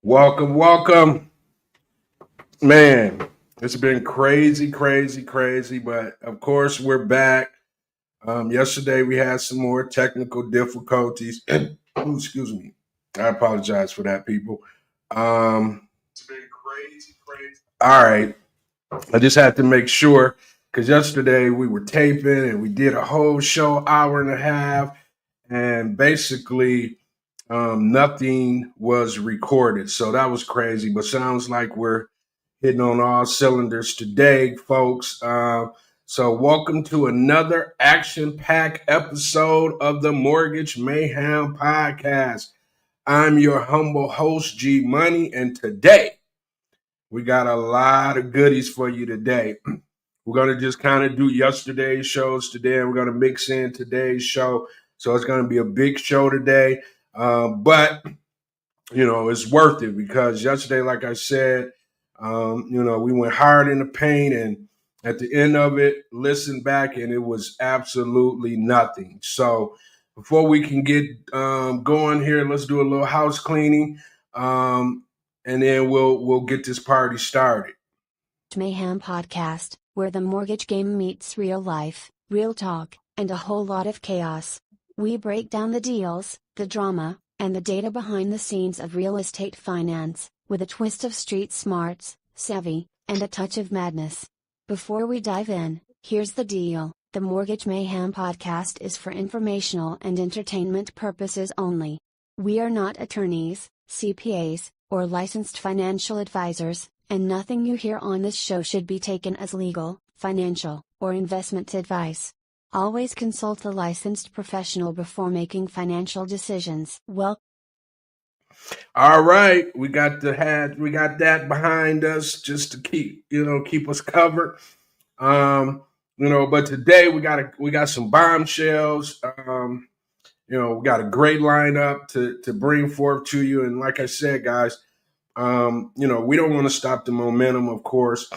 Welcome. Man, it's been crazy, but of course we're back. Yesterday we had some more technical difficulties. Ooh, excuse me. I apologize for that, people. It's been crazy. All right. I just had to make sure because yesterday we were taping and we did a whole show, hour and a half, and basically nothing was recorded. So that was crazy, but sounds like we're hitting on all cylinders today, folks. So welcome to another action-packed episode of the Mortgage Mayhem Podcast. I'm your humble host, G Money, and today we got a lot of goodies for you today. We're going to just kind of do yesterday's shows today, and we're going to mix in today's show. So it's going to be a big show today. But, it's worth it because yesterday, like I said, we went hard in the paint, and at the end of it, listened back, and it was absolutely nothing. So before we can get going here, let's do a little house cleaning, and then we'll get this party started. Mayhem Podcast, where the mortgage game meets real life, real talk, and a whole lot of chaos. We break down the deals, the drama, and the data behind the scenes of real estate finance, with a twist of street smarts, savvy, and a touch of madness. Before we dive in, here's the deal. The Mortgage Mayhem Podcast is for informational and entertainment purposes only. We are not attorneys, CPAs, or licensed financial advisors, and nothing you hear on this show should be taken as legal, financial, or investment advice. Always consult a licensed professional before making financial decisions. Well, all right, we got that behind us just to keep us covered. But today we got some bombshells. We got a great lineup to bring forth to you. And like I said, guys, we don't want to stop the momentum, of course.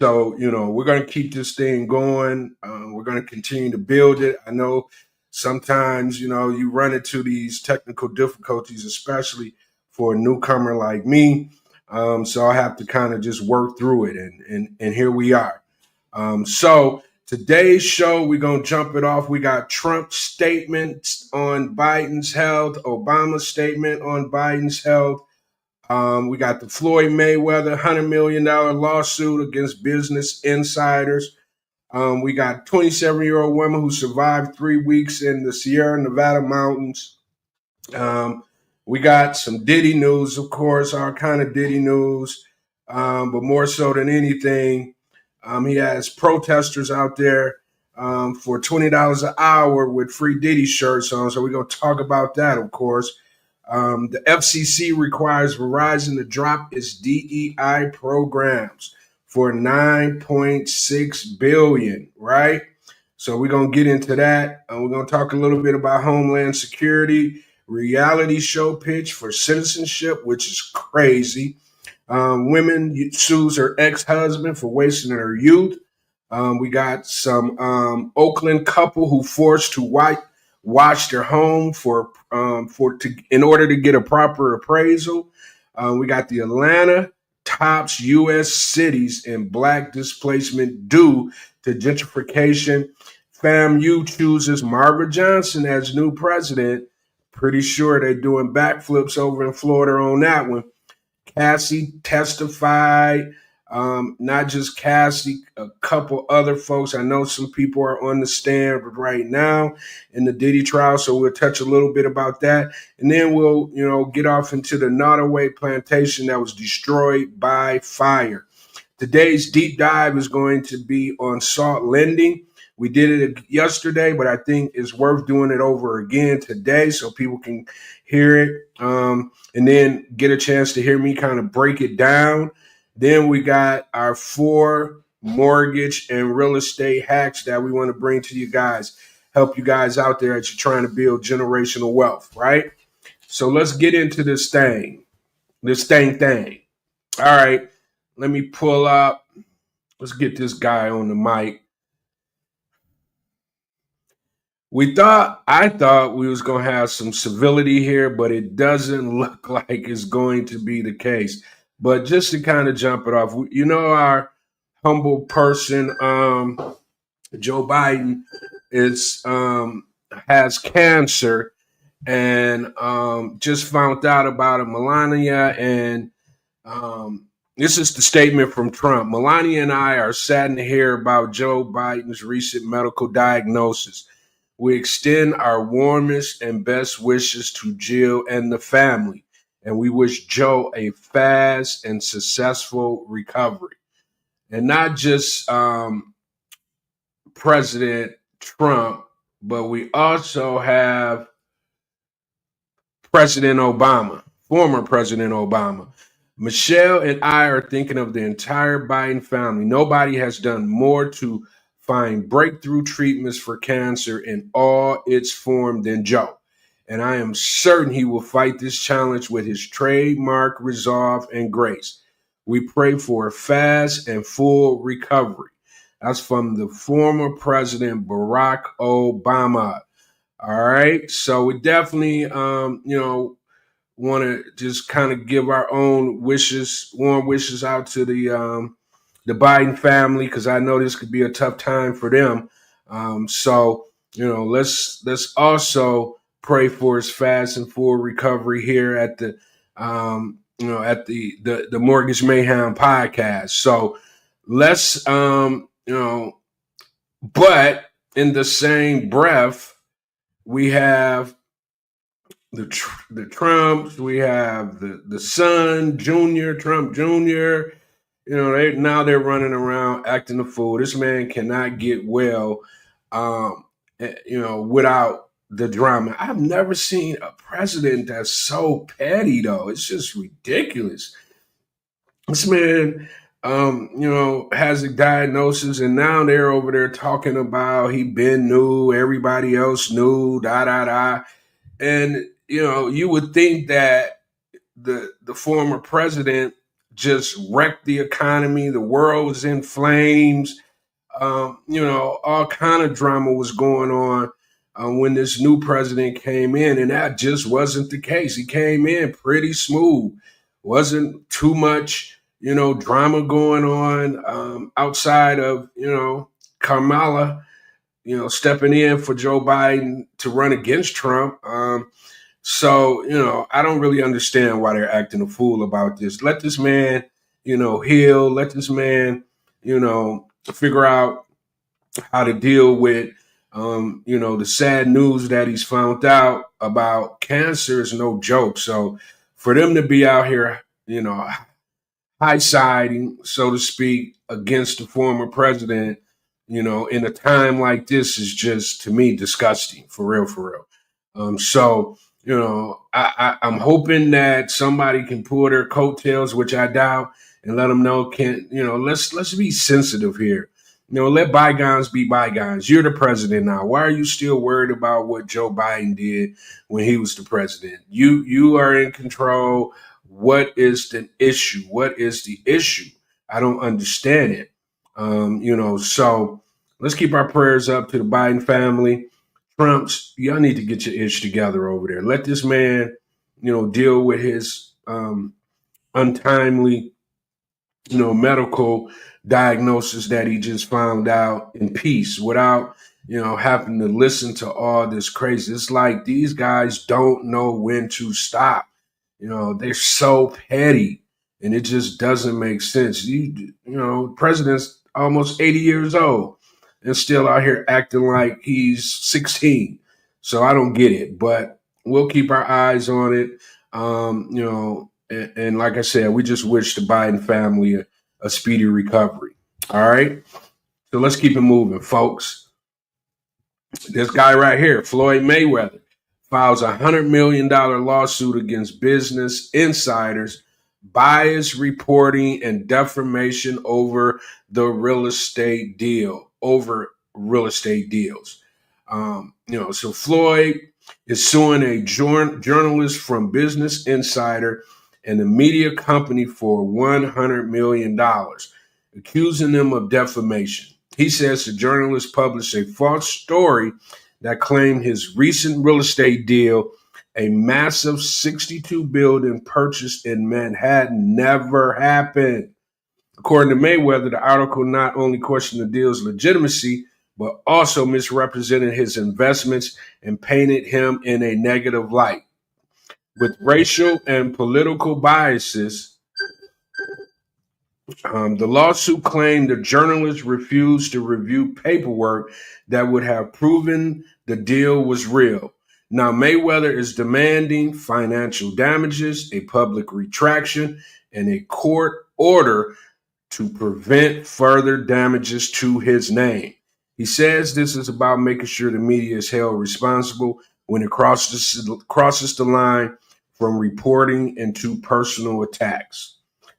So, we're going to keep this thing going. We're going to continue to build it. I know sometimes, you run into these technical difficulties, especially for a newcomer like me. So I have to kind of just work through it. And here we are. So today's show, we're going to jump it off. We got Trump's statements on Biden's health, Obama's statement on Biden's health. We got the Floyd Mayweather $100 million lawsuit against business insiders. We got 27-year-old woman who survived 3 weeks in the Sierra Nevada mountains. We got some Diddy news, of course, our kind of Diddy news, but more so than anything, he has protesters out there for $20 an hour with free Diddy shirts on. So we're going to talk about that, of course. The FCC requires Verizon to drop its DEI programs for $9.6 billion, right? So we're going to get into that. We're going to talk a little bit about Homeland Security, reality show pitch for citizenship, which is crazy. Women sues her ex-husband for wasting her youth. We got some Oakland couple who forced to watch their home in order to get a proper appraisal. We got the Atlanta tops U.S. cities in black displacement due to gentrification. FAMU chooses Margaret Johnson as new president. Pretty sure they're doing backflips over in Florida on that one. Cassie testified. Not just Cassie, a couple other folks. I know some people are on the stand right now in the Diddy trial, so we'll touch a little bit about that. And then we'll, get off into the Nottoway plantation that was destroyed by fire. Today's deep dive is going to be on SALT lending. We did it yesterday, but I think it's worth doing it over again today so people can hear it and then get a chance to hear me kind of break it down. Then we got our 4 mortgage and real estate hacks that we want to bring to you guys, help you guys out there as you're trying to build generational wealth, right? So let's get into this thing. All right, let me pull up. Let's get this guy on the mic. I thought we was going to have some civility here, but it doesn't look like it's going to be the case. But just to kind of jump it off, our humble person, Joe Biden, is has cancer, and just found out about it. Melania, and this is the statement from Trump. Melania and I are saddened to hear about Joe Biden's recent medical diagnosis. We extend our warmest and best wishes to Jill and the family, and we wish Joe a fast and successful recovery. And not just President Trump, but we also have President Obama, former President Obama. Michelle and I are thinking of the entire Biden family. Nobody has done more to find breakthrough treatments for cancer in all its form than Joe. And I am certain he will fight this challenge with his trademark resolve and grace. We pray for a fast and full recovery. That's from the former President Barack Obama. All right. So we definitely, want to just kind of give our own wishes, warm wishes out to the Biden family, because I know this could be a tough time for them. Let's also pray for his fast and full recovery here at the Mortgage Mayhem Podcast. So let's but in the same breath, we have the Trumps, we have the son, Junior, Trump Jr. They're running around acting a fool. This man cannot get well, without the drama. I've never seen a president that's so petty, though. It's just ridiculous. This man, has a diagnosis, and now they're over there talking about he been knew, everybody else knew, da da da, and you would think that the former president just wrecked the economy. The world was in flames. All kind of drama was going on when this new president came in, and that just wasn't the case. He came in pretty smooth. Wasn't too much, drama going on outside of, Kamala, stepping in for Joe Biden to run against Trump. So, I don't really understand why they're acting a fool about this. Let this man, heal. Let this man, figure out how to deal with, the sad news that he's found out about cancer is no joke. So for them to be out here, high-siding, so to speak, against the former president, in a time like this is just, to me, disgusting, for real, for real. I'm hoping that somebody can pull their coattails, which I doubt, and let them know, let's be sensitive here. Let bygones be bygones. You're the president now. Why are you still worried about what Joe Biden did when he was the president? You are in control. What is the issue? What is the issue? I don't understand it. So let's keep our prayers up to the Biden family. Trumps, y'all need to get your ish together over there. Let this man, deal with his untimely, medical diagnosis that he just found out in peace without, having to listen to all this crazy. It's like these guys don't know when to stop. They're so petty, and it just doesn't make sense. President's almost 80 years old and still out here acting like he's 16. So I don't get it, but we'll keep our eyes on it. And like I said, we just wish the Biden family a speedy recovery. All right. So let's keep it moving, folks. This guy right here, Floyd Mayweather, files a $100 million lawsuit against business insiders, bias reporting, and defamation over real estate deals. So Floyd is suing a journalist from Business Insider and the media company for $100 million, accusing them of defamation. He says the journalist published a false story that claimed his recent real estate deal, a massive 62 building purchase in Manhattan, never happened. According to Mayweather, the article not only questioned the deal's legitimacy, but also misrepresented his investments and painted him in a negative light. With racial and political biases, the lawsuit claimed the journalist refused to review paperwork that would have proven the deal was real. Now, Mayweather is demanding financial damages, a public retraction, and a court order to prevent further damages to his name. He says this is about making sure the media is held responsible when it crosses the line from reporting into personal attacks.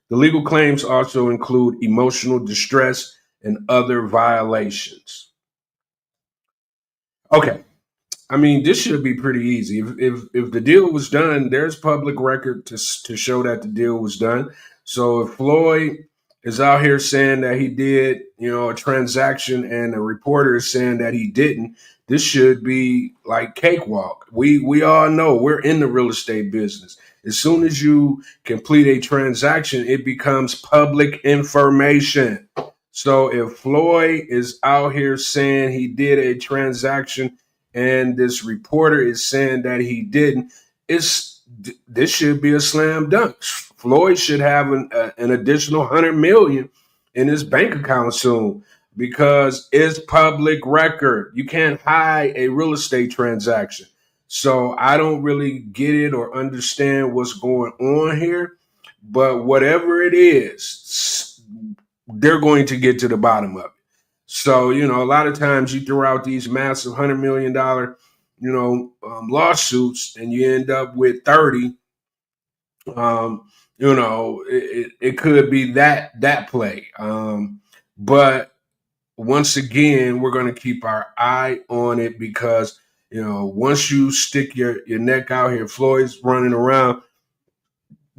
The legal claims also include emotional distress and other violations. Okay. I mean, this should be pretty easy. If the deal was done, there's public record to show that the deal was done. So if Floyd is out here saying that he did, a transaction, and a reporter is saying that he didn't, this should be like cakewalk. We all know we're in the real estate business. As soon as you complete a transaction, it becomes public information. So if Floyd is out here saying he did a transaction and this reporter is saying that he didn't, this should be a slam dunk. Floyd should have an additional $100 million in his bank account soon because it's public record. You can't hide a real estate transaction. So I don't really get it or understand what's going on here, but whatever it is, they're going to get to the bottom of it. So, a lot of times you throw out these massive $100 million, lawsuits, and you end up with 30. It could be that play. But once again, we're going to keep our eye on it because, once you stick your neck out here, Floyd's running around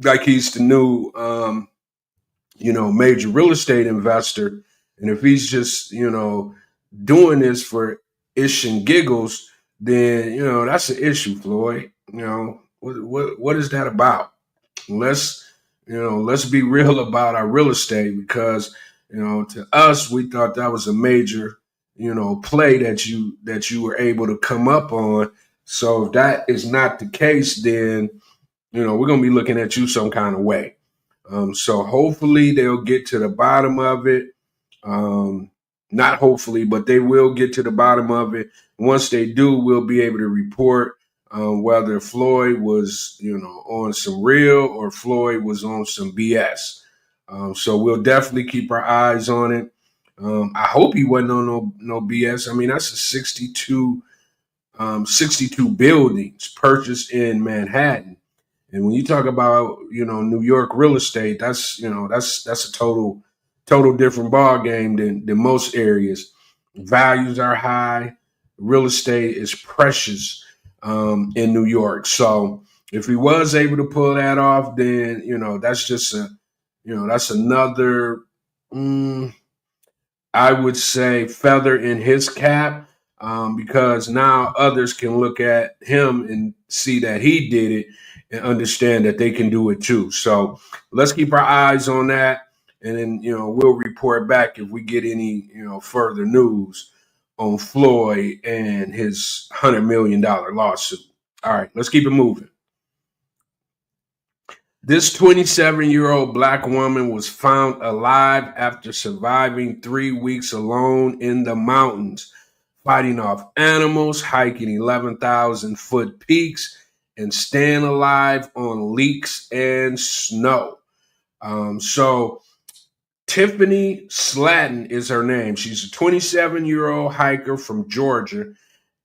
like he's the new, major real estate investor. And if he's just, doing this for ish and giggles, then, that's an issue, Floyd. What is that about? Let's be real about our real estate because, to us, we thought that was a major, play that you were able to come up on. So if that is not the case, then, we're going to be looking at you some kind of way. So hopefully they'll get to the bottom of it. Not hopefully, but they will get to the bottom of it. Once they do, we'll be able to report whether Floyd was, on some real or Floyd was on some BS. So we'll definitely keep our eyes on it. I hope he wasn't on no BS. I mean, that's a 62 buildings purchased in Manhattan. And when you talk about, New York real estate, that's a total different ball game than most areas. Values are high. Real estate is precious in New York. So if he was able to pull that off, then, that's just that's another, I would say, feather in his cap, because now others can look at him and see that he did it and understand that they can do it too. So let's keep our eyes on that. And then, we'll report back if we get any, further news on Floyd and his $100 million lawsuit. All right, let's keep it moving. This 27-year-old Black woman was found alive after surviving 3 weeks alone in the mountains, fighting off animals, hiking 11,000-foot peaks, and staying alive on leeks and snow. So Tiffany Slaton is her name. She's a 27-year-old hiker from Georgia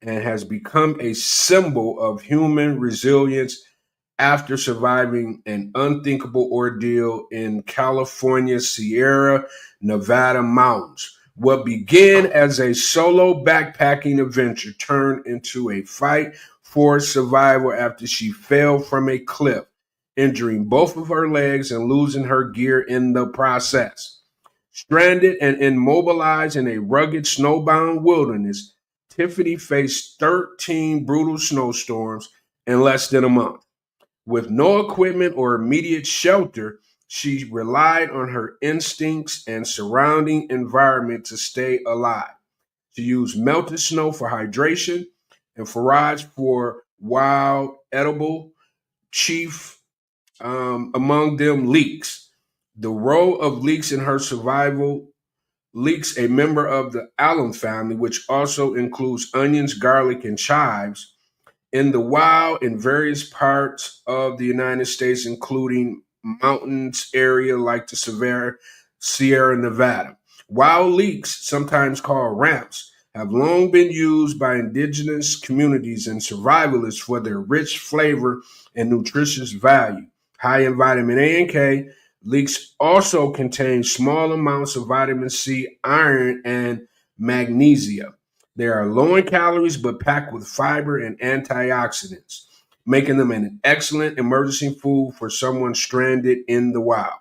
and has become a symbol of human resilience after surviving an unthinkable ordeal in California's Sierra Nevada mountains. What began as a solo backpacking adventure turned into a fight for survival after she fell from a cliff, injuring both of her legs and losing her gear in the process. Stranded and immobilized in a rugged snowbound wilderness, Tiffany faced 13 brutal snowstorms in less than a month. With no equipment or immediate shelter, she relied on her instincts and surrounding environment to stay alive. She used melted snow for hydration and foraged for wild edible, chief among them leeks. The role of leeks in her survival: leeks, a member of the alum family, which also includes onions, garlic, and chives, in the wild in various parts of the United States, including mountains area like the Sierra Nevada. Wild leeks, sometimes called ramps, have long been used by indigenous communities and survivalists for their rich flavor and nutritious value. High in vitamin A and K, leeks also contain small amounts of vitamin C, iron, and magnesium. They are low in calories but packed with fiber and antioxidants, making them an excellent emergency food for someone stranded in the wild.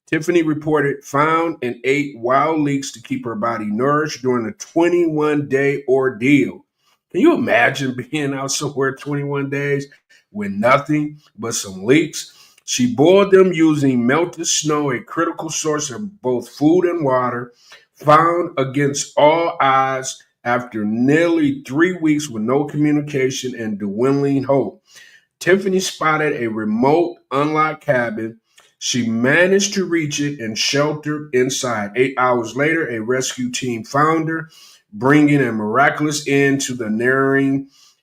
Tiffany reported found and ate wild leeks to keep her body nourished during a 21-day ordeal. Can you imagine being out somewhere 21 days with nothing but some leeks? She boiled them using melted snow, a critical source of both food and water, found against all odds after nearly 3 weeks with no communication and dwindling hope. Tiffany spotted a remote, unlocked cabin. She managed to reach it and sheltered inside. 8 hours later, a rescue team found her, bringing a miraculous end to the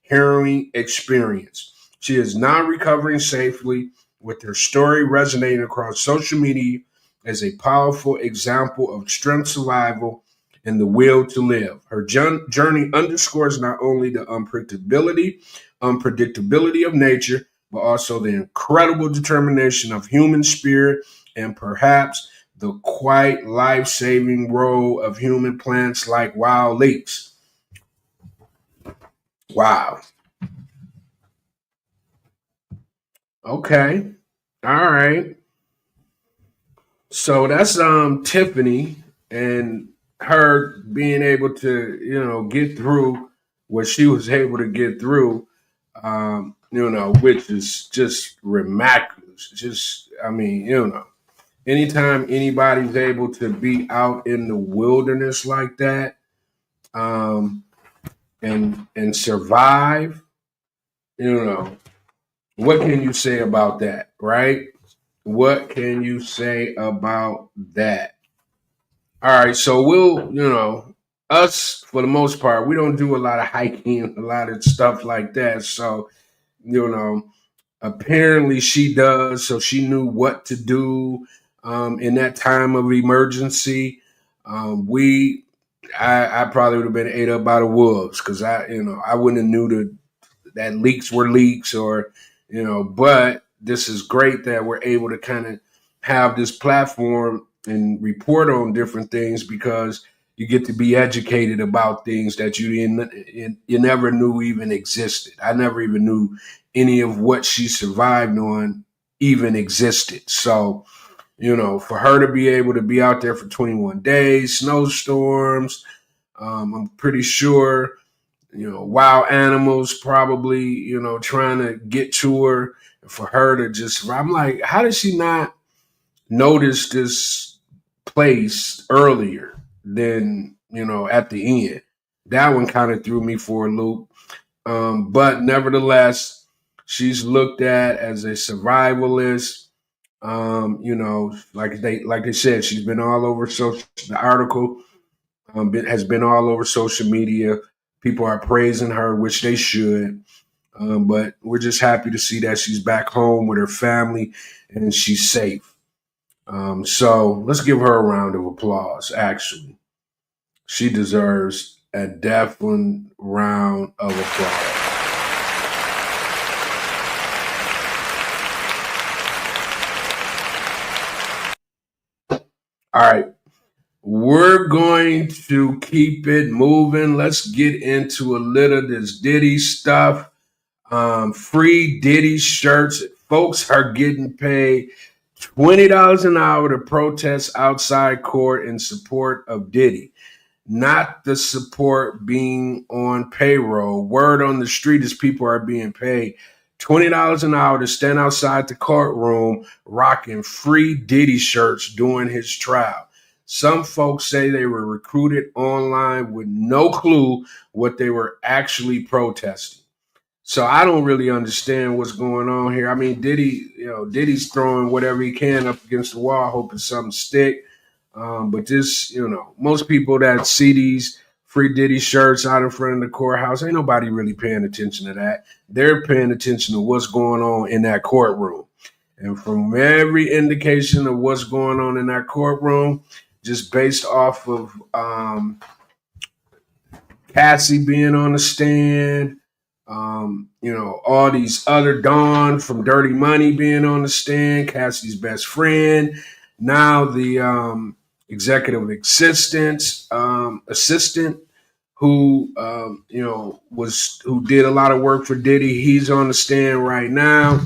harrowing experience. She is now recovering safely, with her story resonating across social media as a powerful example of strength, survival, and the will to live. Her journey underscores not only the unpredictability of nature, but also the incredible determination of human spirit and perhaps the quite life-saving role of human plants like wild leeks. Wow. Okay. All right. So that's Tiffany and her being able to, get through what she was able to get through, which is just remarkable. Just, anytime anybody's able to be out in the wilderness like that, and survive, what can you say about that, right? What can you say about that? All right, so us, for the most part, we don't do a lot of hiking, a lot of stuff like that. So, apparently she does. So she knew what to do in that time of emergency. I probably would have been ate up by the wolves because I wouldn't have knew that leaks were leaks or, but this is great that we're able to kind of have this platform and report on different things because you get to be educated about things that you never knew even existed. I never even knew any of what she survived on even existed. So, for her to be able to be out there for 21 days, snowstorms, I'm pretty sure, wild animals probably, trying to get to her. For her to just, I'm like, how did she not notice this place earlier than, at the end? That one kind of threw me for a loop. But nevertheless, she's looked at as a survivalist. Like they said, she's been all over social. The article has been all over social media. People are praising her, which they should. But we're just happy to see that she's back home with her family and she's safe. So let's give her a round of applause. Actually, she deserves a definite round of applause. All right. We're going to keep it moving. Let's get into a little of this Diddy stuff. Free Diddy shirts. Folks are getting paid $20 an hour to protest outside court in support of Diddy. not the support being on payroll. Word on the street is people are being paid $20 an hour to stand outside the courtroom rocking free Diddy shirts during his trial. Some folks say they were recruited online with no clue what they were actually protesting. So I don't really understand what's going on here. I mean, Diddy's throwing whatever he can up against the wall, hoping something stick. But this, most people that see these free Diddy shirts out in front of the courthouse, ain't nobody really paying attention to that. They're paying attention to what's going on in that courtroom. And from every indication of what's going on in that courtroom, just based off of Cassie being on the stand, all these other Don from Dirty Money being on the stand, Cassie's best friend, now the executive assistant who who did a lot of work for Diddy. He's on the stand right now.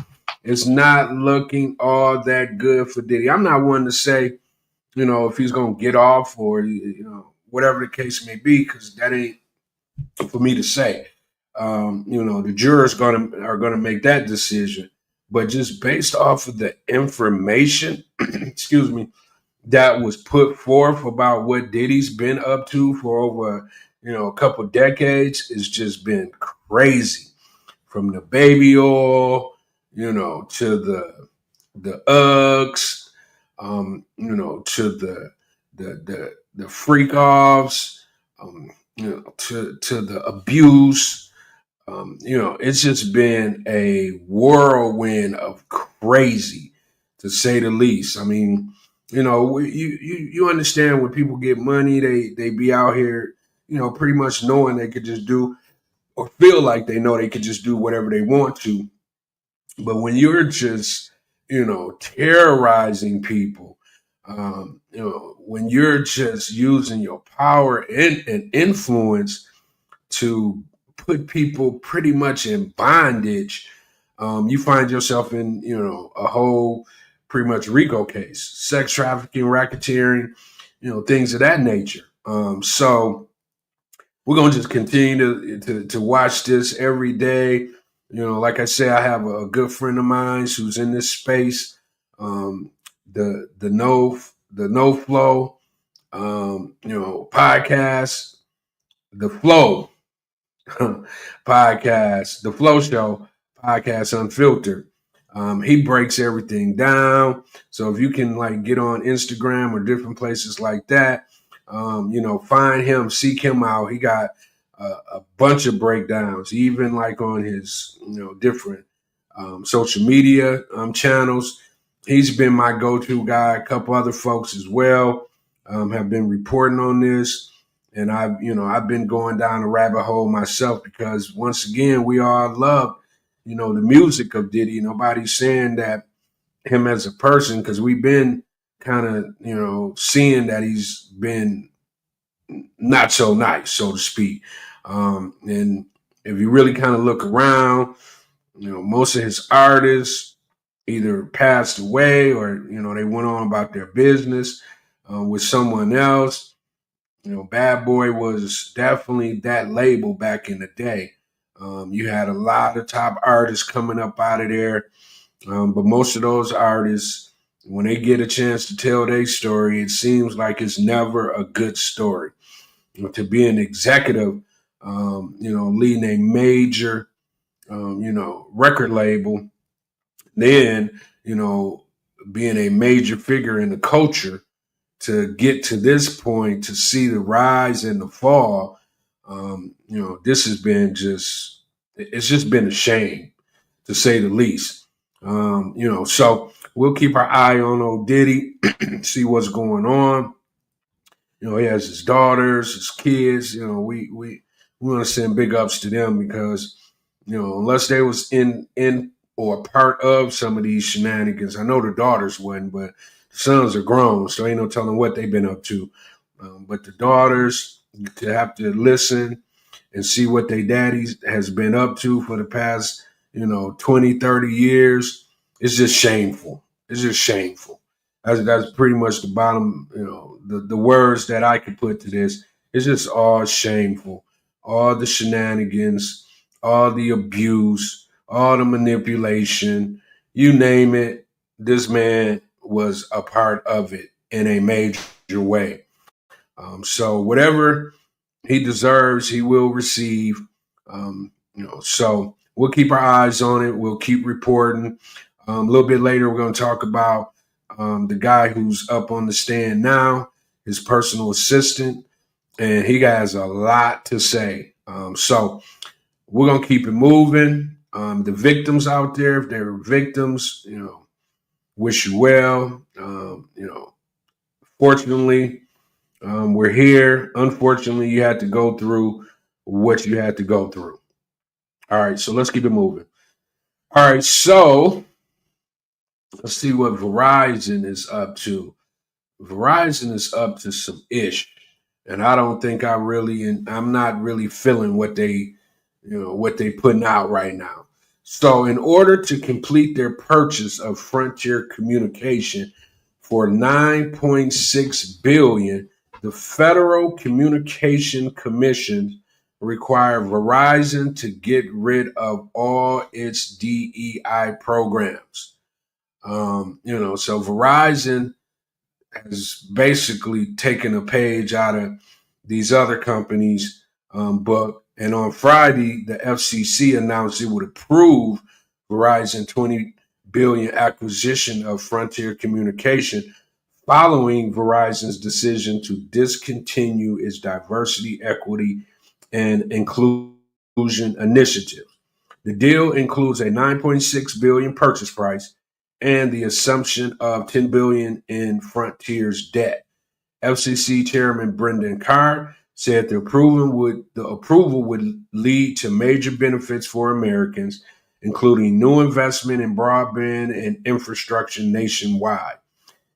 It's not looking all that good for Diddy. I'm not one to say, if he's gonna get off or whatever the case may be, because that ain't for me to say. The jurors are gonna make that decision. But just based off of the information, excuse me, that was put forth about what Diddy's been up to for over, a couple decades, it's just been crazy. From the baby oil, to the Uggs, to the freak offs, to the abuse. It's just been a whirlwind of crazy, to say the least. I mean, you understand when people get money, they be out here, pretty much knowing they could just do or feel like they know they could just do whatever they want to. But when you're just, terrorizing people, when you're just using your power and influence to put people pretty much in bondage, you find yourself in, a whole pretty much RICO case, sex trafficking, racketeering, things of that nature. So we're going to just continue to watch this every day. Like I say, I have a good friend of mine who's in this space, the no flow, podcast, the flow podcast, the flow show podcast, Unfiltered. He breaks everything down. So if you can get on Instagram or different places like that, find him, seek him out. He got a bunch of breakdowns, even on his, different social media channels. He's been my go-to guy. A couple other folks as well have been reporting on this. And I've been going down a rabbit hole myself because once again, we all love, the music of Diddy. Nobody's saying that him as a person, because we've been kind of, seeing that he's been not so nice, so to speak. And if you really kind of look around, most of his artists either passed away or, they went on about their business with someone else. Bad Boy was definitely that label back in the day. You had a lot of top artists coming up out of there. But most of those artists, when they get a chance to tell their story, it seems like it's never a good story. To be an executive, leading a major, record label, then, being a major figure in the culture, to get to this point, to see the rise and the fall, this has been it's just been a shame, to say the least. So we'll keep our eye on old Diddy, see what's going on. He has his daughters, his kids. We want to send big ups to them because, unless they was in or part of some of these shenanigans, I know the daughters wasn't, but the sons are grown, so ain't no telling what they've been up to. But the daughters, to have to listen and see what their daddy has been up to for the past, 20, 30 years, it's just shameful. It's just shameful. That's pretty much the bottom, the words that I could put to this. It's just all shameful. All the shenanigans, all the abuse, all the manipulation, you name it, this man was a part of it in a major way. So whatever he deserves, he will receive. So we'll keep our eyes on it. We'll keep reporting. A little bit later, we're going to talk about the guy who's up on the stand now, his personal assistant, and he has a lot to say. So we're going to keep it moving. The victims out there, if they're victims, wish you well. Fortunately, we're here. Unfortunately, you had to go through what you had to go through. All right, so let's keep it moving. All right, so let's see what Verizon is up to. Verizon is up to some ish, and I don't think I'm not really feeling what they putting out right now. So in order to complete their purchase of Frontier Communication for $9.6 billion, the Federal Communication Commission required Verizon to get rid of all its DEI programs. So Verizon has basically taken a page out of these other companies' book. And on Friday, the FCC announced it would approve Verizon $20 billion acquisition of Frontier Communication following Verizon's decision to discontinue its diversity, equity, and inclusion initiative. The deal includes a $9.6 billion purchase price and the assumption of $10 billion in Frontier's debt. FCC Chairman Brendan Carr said the approval would lead to major benefits for Americans, including new investment in broadband and infrastructure nationwide.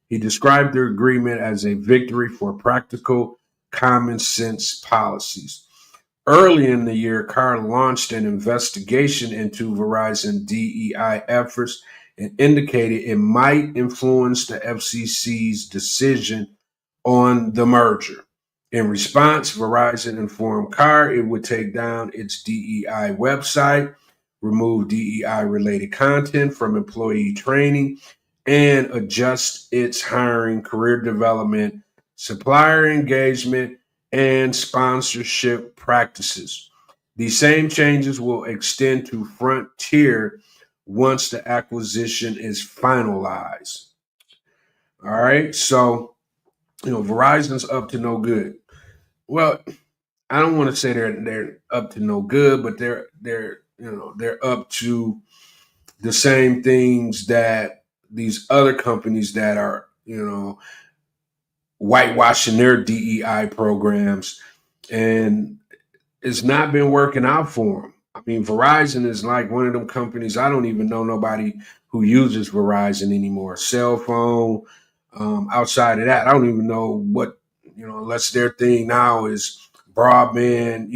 He described the agreement as a victory for practical, common sense policies. Early in the year, Carr launched an investigation into Verizon DEI efforts and indicated it might influence the FCC's decision on the merger. In response, Verizon informed Carr it would take down its DEI website, remove DEI-related content from employee training, and adjust its hiring, career development, supplier engagement, and sponsorship practices. These same changes will extend to Frontier once the acquisition is finalized. All right, so Verizon's up to no good. Well, I don't want to say they're up to no good, but they're up to the same things that these other companies that are whitewashing their DEI programs, and it's not been working out for them. I mean, Verizon is like one of them companies. I don't even know nobody who uses Verizon anymore. Cell phone. Outside of that, I don't even know what, unless their thing now is broadband.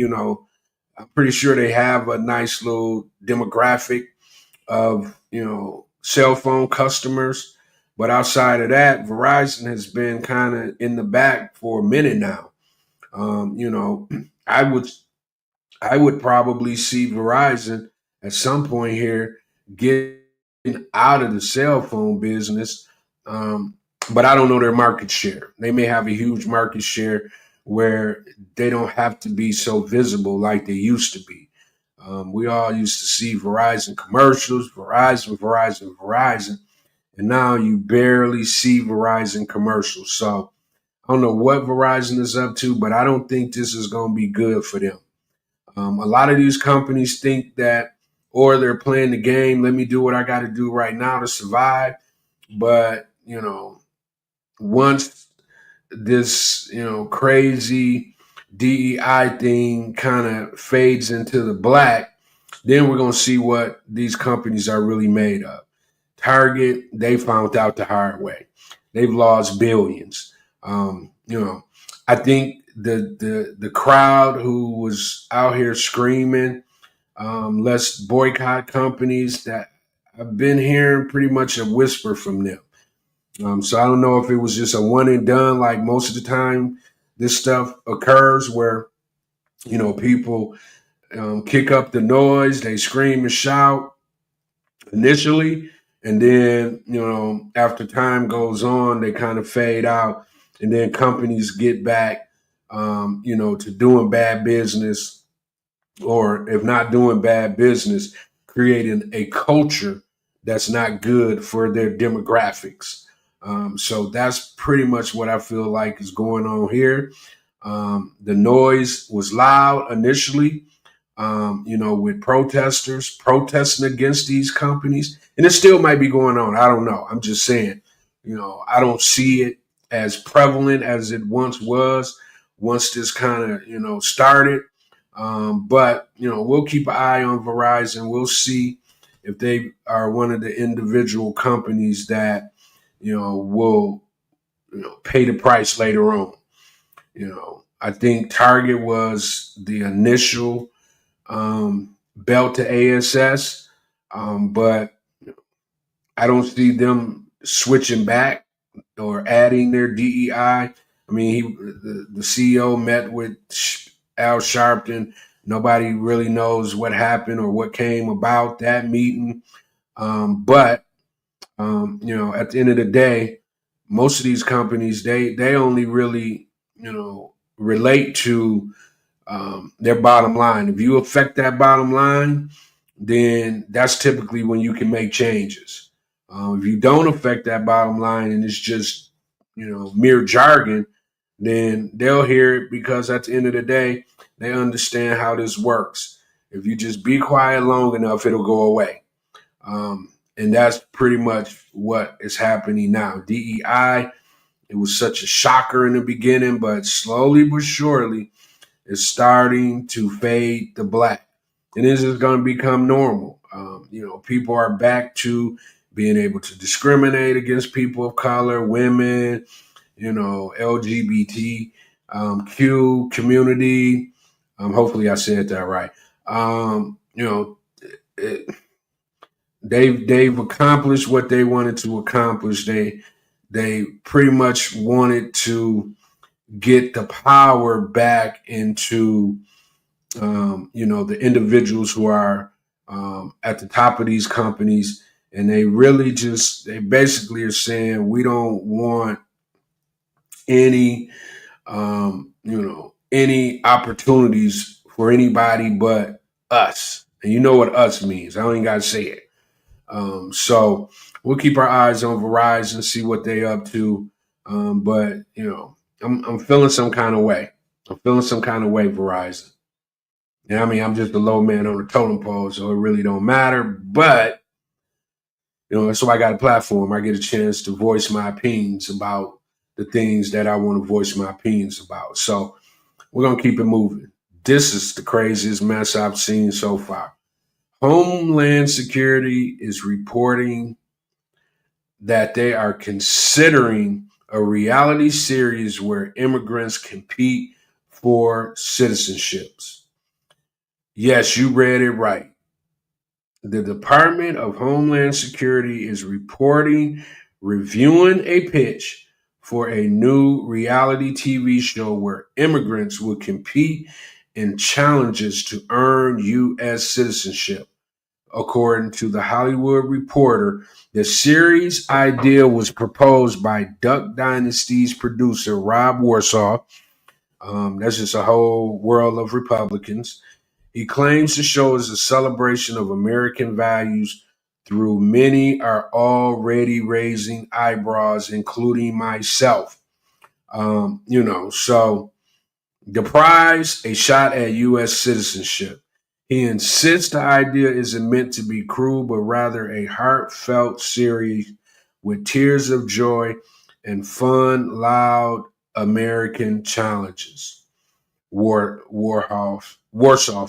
I'm pretty sure they have a nice little demographic of, cell phone customers. But outside of that, Verizon has been kind of in the back for a minute now. I would probably see Verizon at some point here getting out of the cell phone business. But I don't know their market share. They may have a huge market share where they don't have to be so visible like they used to be. We all used to see Verizon commercials, Verizon. And now you barely see Verizon commercials. So I don't know what Verizon is up to, but I don't think this is going to be good for them. A lot of these companies think that, or they're playing the game, let me do what I got to do right now to survive. But, once this, crazy DEI thing kind of fades into the black, then we're going to see what these companies are really made of. Target, they found out the hard way. They've lost billions. I think the crowd who was out here screaming, let's boycott companies, that I've been hearing pretty much a whisper from them. So I don't know if it was just a one and done, like most of the time this stuff occurs where, people kick up the noise, they scream and shout initially, and then, after time goes on, they kind of fade out, and then companies get back, to doing bad business, or if not doing bad business, creating a culture that's not good for their demographics. So that's pretty much what I feel like is going on here. The noise was loud initially, with protesters protesting against these companies, and it still might be going on. I don't know. I'm just saying, I don't see it as prevalent as it once was, once this kind of, started. But, we'll keep an eye on Verizon. We'll see if they are one of the individual companies that, will, pay the price later on. I think Target was the initial belt to ASS, but I don't see them switching back or adding their DEI. I mean, the CEO met with Al Sharpton. Nobody really knows what happened or what came about that meeting. But at the end of the day, most of these companies, they only really, relate to their bottom line. If you affect that bottom line, then that's typically when you can make changes. If you don't affect that bottom line and it's just, mere jargon, then they'll hear it, because at the end of the day, they understand how this works. If you just be quiet long enough, it'll go away. And that's pretty much what is happening now. DEI, it was such a shocker in the beginning, but slowly but surely, it's starting to fade to black. And this is going to become normal. People are back to being able to discriminate against people of color, women, LGBT, Q community. Hopefully I said that right. They've accomplished what they wanted to accomplish. They pretty much wanted to get the power back into, the individuals who are at the top of these companies. And they basically are saying, we don't want any, any opportunities for anybody but us. And you know what us means. I don't even got to say it. So we'll keep our eyes on Verizon, see what they up to. But, I'm feeling some kind of way. Verizon. Yeah, I mean, I'm just a low man on the totem pole, so it really don't matter. But, that's why I got a platform. I get a chance to voice my opinions about the things that I want to voice my opinions about. So we're going to keep it moving. This is the craziest mess I've seen so far. Homeland Security is reporting that they are considering a reality series where immigrants compete for citizenships. Yes, you read it right. The Department of Homeland Security is reviewing a pitch for a new reality TV show where immigrants will compete in challenges to earn U.S. citizenship. According to the Hollywood Reporter, the series idea was proposed by Duck Dynasty's producer, Rob Warsaw. That's just a whole world of Republicans. He claims the show is a celebration of American values through many are already raising eyebrows, including myself. So the prize, a shot at U.S. citizenship. He insists the idea isn't meant to be cruel, but rather a heartfelt series with tears of joy and fun, loud American challenges. Warsaw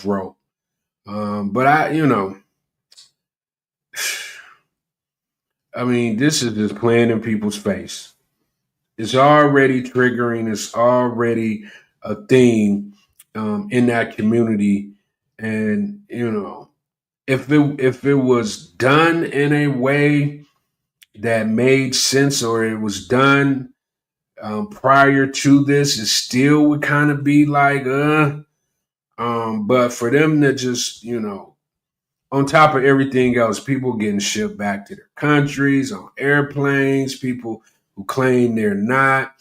wrote. But this is just playing in people's face. It's already triggering. It's already a thing in that community. And, if it was done in a way that made sense, or it was done prior to this, it still would kind of be like, but for them to just, on top of everything else, people getting shipped back to their countries on airplanes, people who claim they're not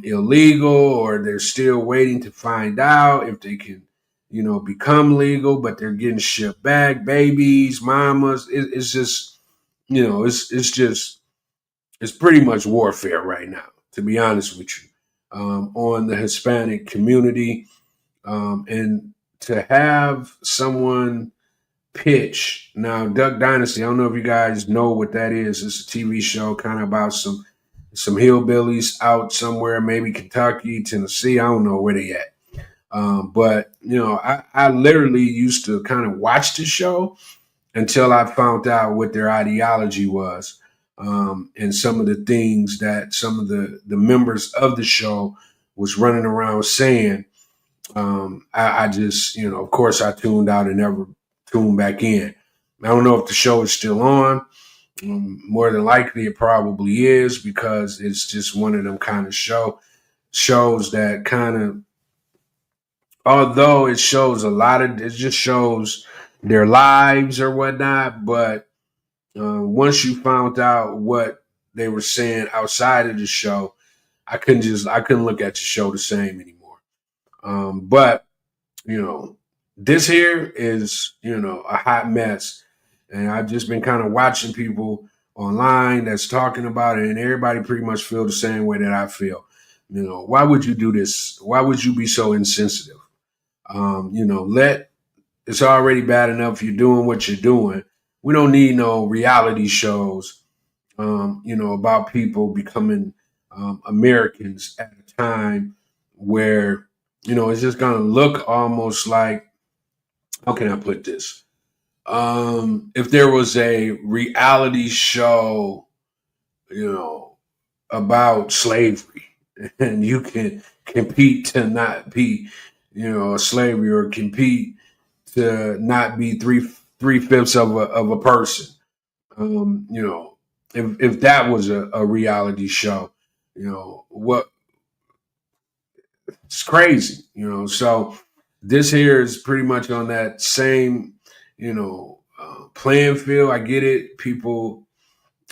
illegal or they're still waiting to find out if they can, become legal, but they're getting shipped back, babies, mamas. It's just, it's pretty much warfare right now, to be honest with you, on the Hispanic community. And to have someone pitch now, Duck Dynasty, I don't know if you guys know what that is. It's a TV show kind of about some hillbillies out somewhere, maybe Kentucky, Tennessee. I don't know where they at. But I literally used to kind of watch the show until I found out what their ideology was. And some of the things that some of the members of the show was running around saying. I just, of course I tuned out and never tuned back in. I don't know if the show is still on. More than likely it probably is, because it's just one of them kind of shows that kind of, although it shows it just shows their lives or whatnot. But once you found out what they were saying outside of the show, I couldn't look at the show the same anymore. But this here is, a hot mess. And I've just been kind of watching people online that's talking about it, and everybody pretty much feel the same way that I feel. Why would you do this? Why would you be so insensitive? It's already bad enough you're doing what you're doing. We don't need no reality shows, about people becoming Americans at a time where, it's just going to look almost like, how can I put this? If there was a reality show, about slavery, and you can compete to not be, slavery, or compete to not be three-fifths of a person. If that was a reality show, what, it's crazy, so this here is pretty much on that same, playing field. I get it. People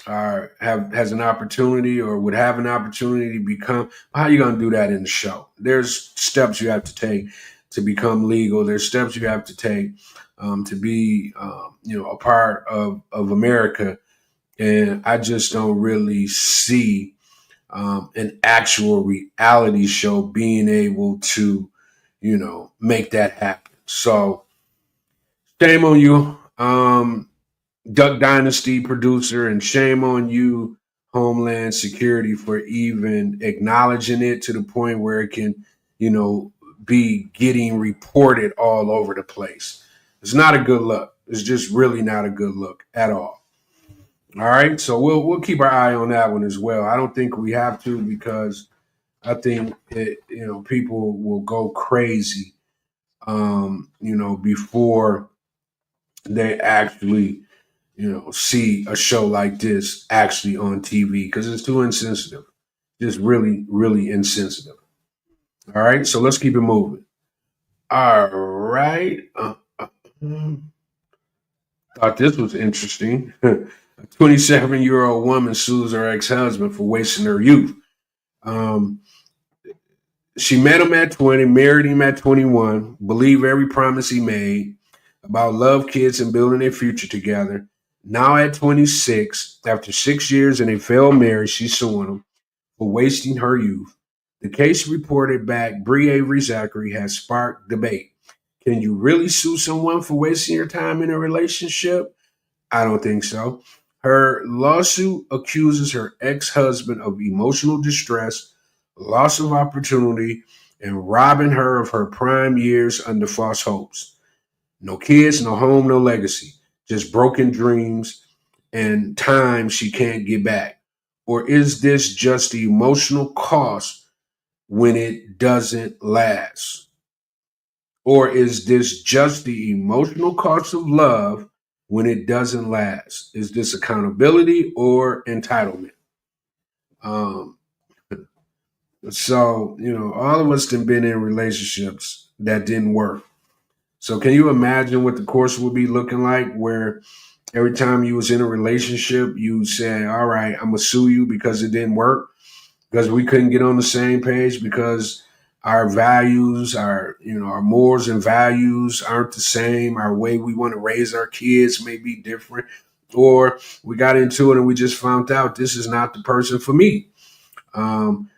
has an opportunity, or would have an opportunity to become. How are you going to do that in the show? There's steps you have to take to become legal. There's steps you have to take to be, a part of America. And I just don't really see an actual reality show being able to, make that happen. So shame on you, Duck Dynasty producer, and shame on you, Homeland Security, for even acknowledging it to the point where it can, be getting reported all over the place. It's not a good look. It's just really not a good look at all. All right, so we'll keep our eye on that one as well. I don't think we have to, because I think people will go crazy, before they actually, see a show like this actually on TV, because it's too insensitive. Just really, really insensitive. All right, so let's keep it moving. All right. Thought this was interesting. A 27-year-old woman sues her ex-husband for wasting her youth. She met him at 20, married him at 21, believed every promise he made about love, kids, and building a future together. Now at 26, after 6 years in a failed marriage, she's suing him for wasting her youth. The case reported back Bree Avery Zachary has sparked debate. Can you really sue someone for wasting your time in a relationship? I don't think so. Her lawsuit accuses her ex-husband of emotional distress, loss of opportunity, and robbing her of her prime years under false hopes. No kids, no home, no legacy, just broken dreams and time she can't get back. Or is this just the emotional cost when it doesn't last? Or is this just the emotional cost of love when it doesn't last? Is this accountability or entitlement? So, all of us have been in relationships that didn't work. So can you imagine what the course would be looking like where every time you was in a relationship, you say, all right, I'm gonna sue you because it didn't work, because we couldn't get on the same page, because our values, our morals and values aren't the same. Our way we want to raise our kids may be different. Or we got into it and we just found out this is not the person for me. And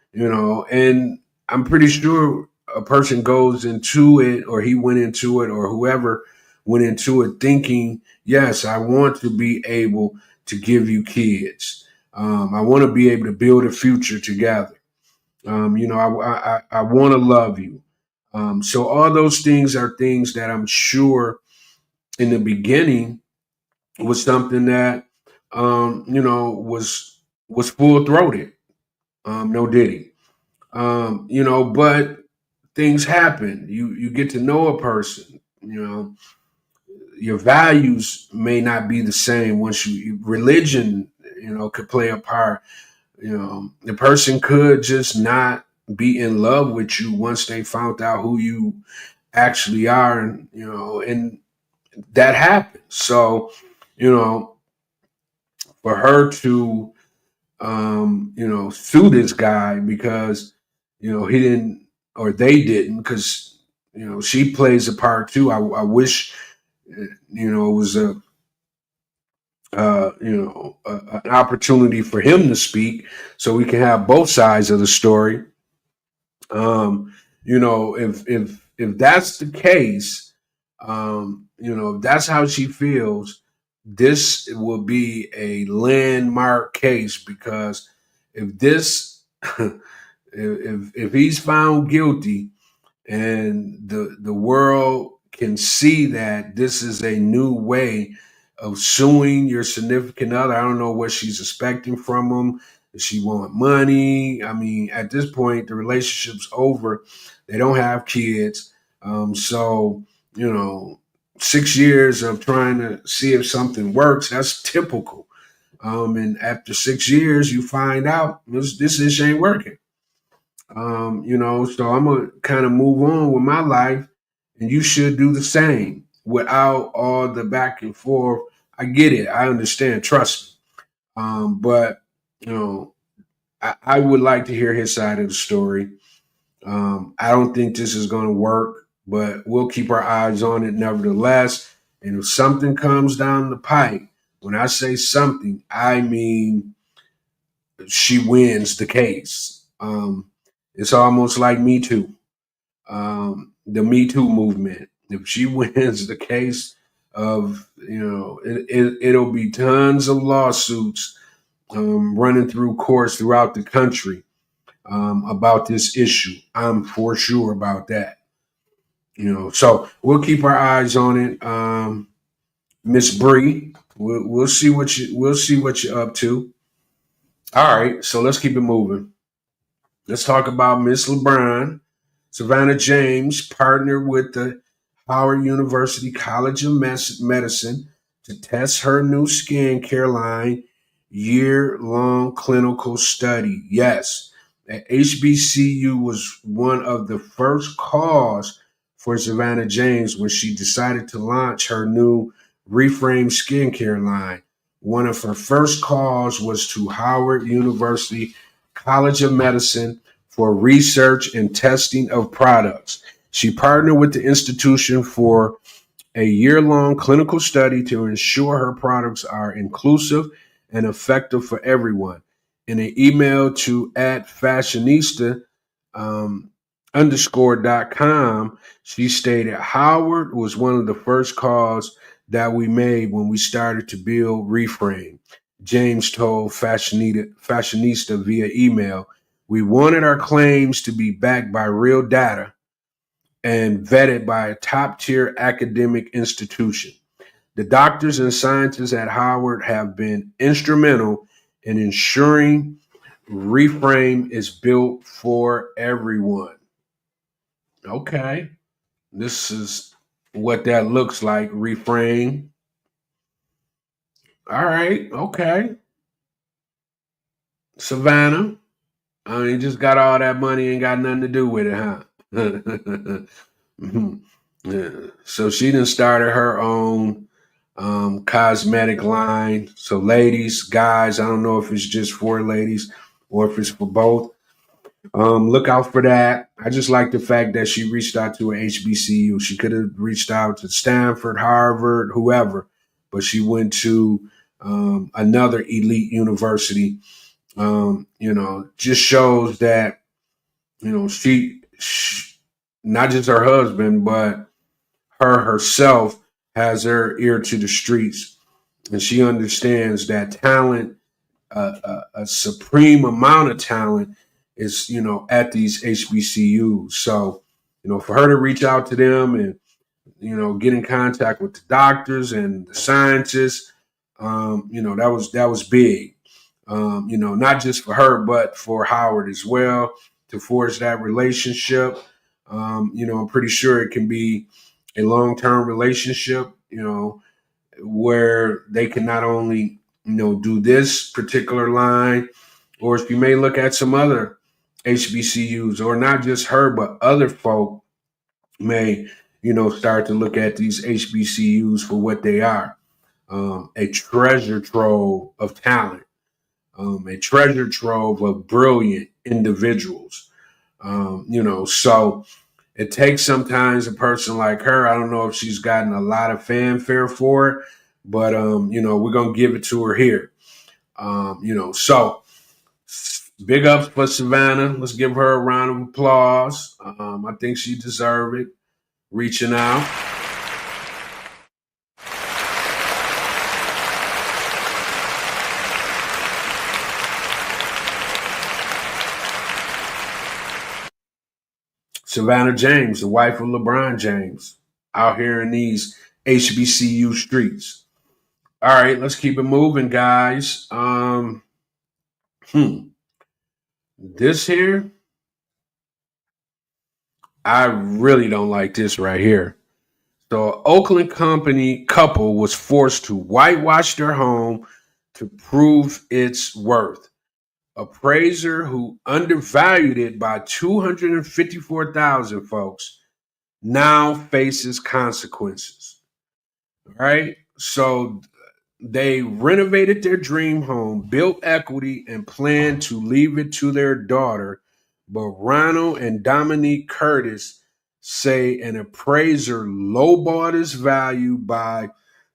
I'm pretty sure a person goes into it, or he went into it, or whoever went into it thinking, yes, I want to be able to give you kids. I want to be able to build a future together. I want to love you. So all those things are things that I'm sure in the beginning was something that, was full throated. No Diddy. But things happen. You get to know a person. Your values may not be the same once religion, could play a part. The person could just not be in love with you once they found out who you actually are, and that happens. So, you know, for her to sue this guy because, he didn't, or they didn't, because, she plays a part too. I wish, it was an opportunity for him to speak so we can have both sides of the story. If that's the case, if that's how she feels, this will be a landmark case, because if this if he's found guilty and the world can see that this is a new way of suing your significant other. I don't know what she's expecting from him. Does she want money? I mean, at this point, the relationship's over. They don't have kids. So, 6 years of trying to see if something works, that's typical. And after 6 years, you find out this ain't working. So I'm gonna kind of move on with my life, and you should do the same without all the back and forth. I get it, I understand, trust me. But I would like to hear his side of the story. I don't think this is going to work, but we'll keep our eyes on it nevertheless. And if something comes down the pipe, when I say something, I mean she wins the case. It's almost like Me Too, the Me Too movement. If she wins the case of, it'll be tons of lawsuits running through courts throughout the country about this issue. I'm for sure about that. So we'll keep our eyes on it. Miss Bree, we'll see what you're up to. All right, so let's keep it moving. Let's talk about Miss LeBron. Savannah James partnered with the Howard University College of Medicine to test her new skincare line year-long clinical study. Yes, HBCU was one of the first calls for Savannah James when she decided to launch her new Reframe skincare line. One of her first calls was to Howard University College of Medicine for research and testing of products. She partnered with the institution for a year-long clinical study to ensure her products are inclusive and effective for everyone. In an email to at fashionista _.com, she stated, Howard was one of the first calls that we made when we started to build Reframe. James told Fashionista via email, we wanted our claims to be backed by real data and vetted by a top-tier academic institution. The doctors and scientists at Howard have been instrumental in ensuring Reframe is built for everyone. Okay. This is what that looks like, Reframe. All right. Okay. Savannah, I mean, just got all that money and got nothing to do with it, huh? Yeah. So she done started her own cosmetic line. So ladies, guys, I don't know if it's just for ladies or if it's for both. Look out for that. I just like the fact that she reached out to an HBCU. She could have reached out to Stanford, Harvard, whoever, but she went to another elite university. Just shows that she, not just her husband, but her herself has her ear to the streets, and she understands that talent, a supreme amount of talent, is at these HBCUs. So for her to reach out to them and get in contact with the doctors and the scientists, that was big. Not just for her, but for Howard as well, to forge that relationship. I'm pretty sure it can be a long-term relationship, where they can not only, do this particular line, or if you may look at some other HBCUs, or not just her, but other folk may, start to look at these HBCUs for what they are, a treasure trove of talent, a treasure trove of brilliant individuals. So it takes sometimes a person like her. I don't know if she's gotten a lot of fanfare for it, but we're gonna give it to her here. So big ups for Savannah. Let's give her a round of applause. I think she deserved it. Reaching out. Savannah James, the wife of LeBron James, out here in these HBCU streets. All right, let's keep it moving, guys. This here, I really don't like this right here. So, an Oakland company couple was forced to whitewash their home to prove its worth. Appraiser who undervalued it by $254,000, folks, now faces consequences. Right? So they renovated their dream home, built equity, and planned to leave it to their daughter. But Ronald and Dominique Curtis say an appraiser lowballed its value by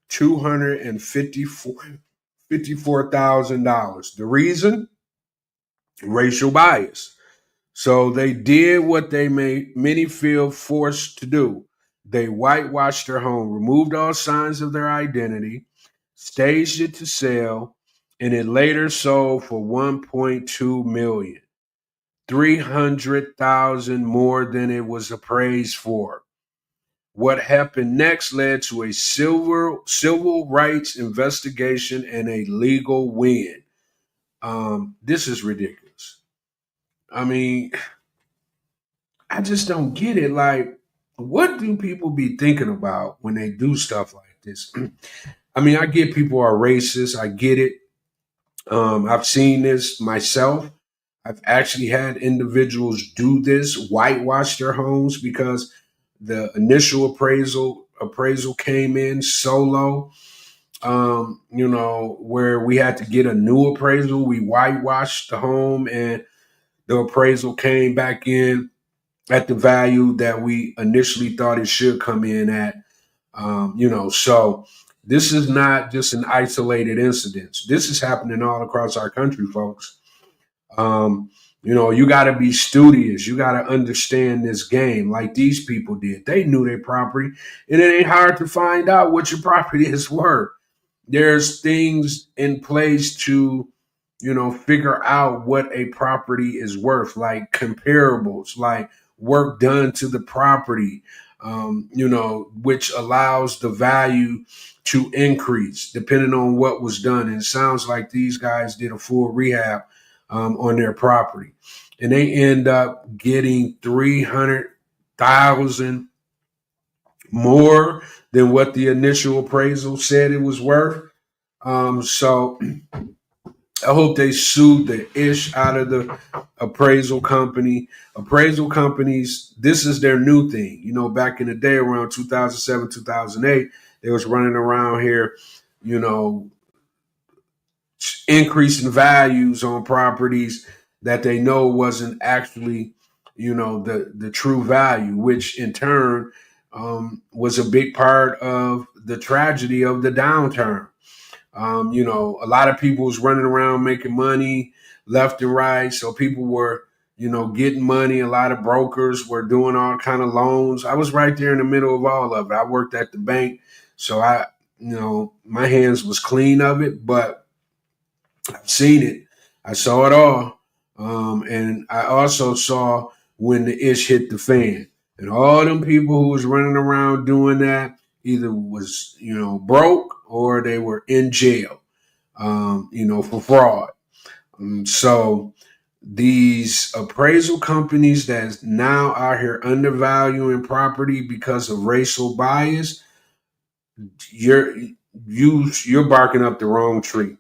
$254,000. The reason? Racial bias. So they did what they made many feel forced to do. They whitewashed their home, removed all signs of their identity, staged it to sell, and it later sold for 1.2 million, 300,000 more than it was appraised for. What happened next led to a civil rights investigation and a legal win. This is ridiculous. I mean, I just don't get it. Like, what do people be thinking about when they do stuff like this? I mean, I get people are racist. I get it. I've seen this myself. I've actually had individuals do this, whitewash their homes because the initial appraisal came in so low. Where we had to get a new appraisal. We whitewashed the home and the appraisal came back in at the value that we initially thought it should come in at. So this is not just an isolated incident. This is happening all across our country, folks. You got to be studious. You got to understand this game like these people did. They knew their property, and it ain't hard to find out what your property is worth. There's things in place to, figure out what a property is worth, like comparables, like work done to the property, which allows the value to increase depending on what was done. And it sounds like these guys did a full rehab on their property, and they end up getting 300,000 more than what the initial appraisal said it was worth. So I hope they sued the ish out of the appraisal company. Appraisal companies, this is their new thing. You know, back in the day around 2007, 2008, they was running around here, you know, increasing values on properties that they know wasn't actually, you know, the true value, which in turn was a big part of the tragedy of the downturn. You know, a lot of people was running around making money left and right. So people were, you know, getting money. A lot of brokers were doing all kind of loans. I was right there in the middle of all of it. I worked at the bank. So you know, my hands was clean of it, but I've seen it. I saw it all. And I also saw when the ish hit the fan. And all them people who was running around doing that either was, you know, broke or they were in jail, you know, for fraud. So these appraisal companies that's now out here undervaluing property because of racial bias, you're barking up the wrong tree.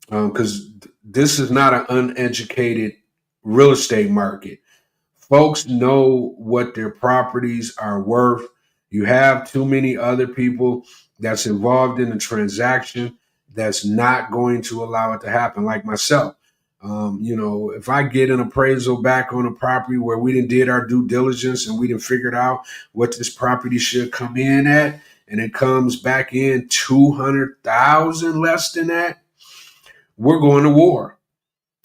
Because this is not an uneducated real estate market. Folks know what their properties are worth. You have too many other people that's involved in the transaction that's not going to allow it to happen, like myself. You know, if I get an appraisal back on a property where we didn't did our due diligence and we didn't figured out what this property should come in at, and it comes back in 200,000 less than that, we're going to war.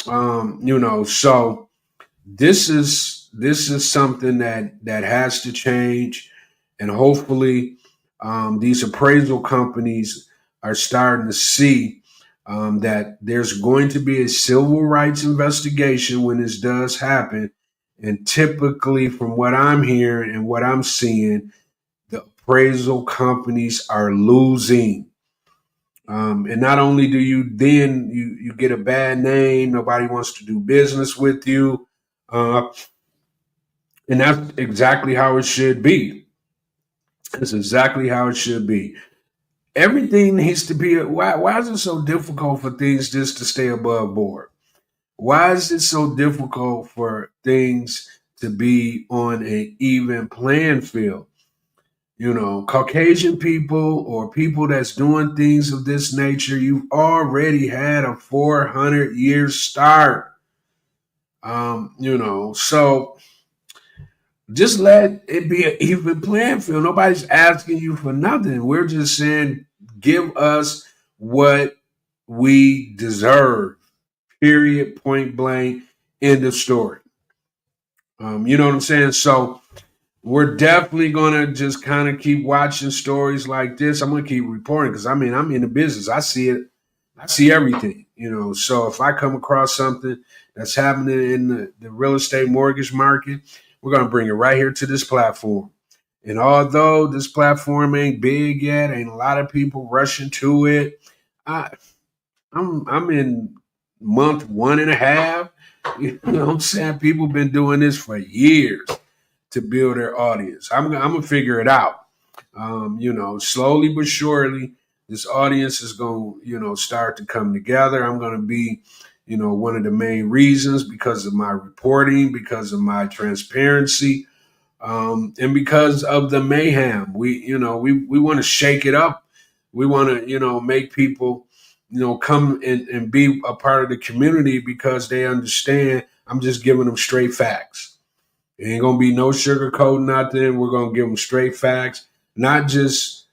You know, so this is something that has to change, and hopefully these appraisal companies are starting to see that there's going to be a civil rights investigation when this does happen. And typically, from what I'm hearing and what I'm seeing, the appraisal companies are losing. And not only do you get a bad name, nobody wants to do business with you. And that's exactly how it should be. That's exactly how it should be. Everything needs to be, why is it so difficult for things just to stay above board? Why is it so difficult for things to be on an even playing field? You know, Caucasian people or people that's doing things of this nature, you've already had a 400-year start. You know, so just let it be an even playing field. Nobody's asking you for nothing. We're just saying, give us what we deserve. Period. Point blank. End of story. You know what I'm saying? So we're definitely going to just kind of keep watching stories like this. I'm going to keep reporting because, I mean, I'm in the business. I see it. I see everything, you know. So if I come across something that's happening in the real estate mortgage market, we're going to bring it right here to this platform. And although this platform ain't big yet, ain't a lot of people rushing to it, I'm in month 1.5. You know what I'm saying? People been doing this for years to build their audience. I'm gonna figure it out. You know, slowly but surely, this audience is going to, you know, start to come together. I'm going to be, you know, one of the main reasons because of my reporting, because of my transparency, and because of the mayhem. We want to shake it up. We want to, you know, make people, you know, come and be a part of the community because they understand I'm just giving them straight facts. It ain't gonna be no sugarcoating nothing. We're gonna give them straight facts, not just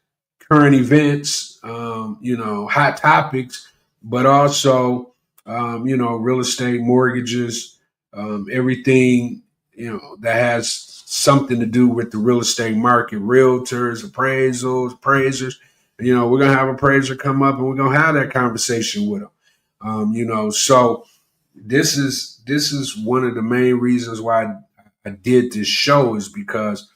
current events, you know, hot topics, but also, you know, real estate, mortgages, everything, you know, that has something to do with the real estate market, realtors, appraisers. You know, we're gonna have an appraiser come up and we're gonna have that conversation with them. You know, so this is one of the main reasons why I did this show, is because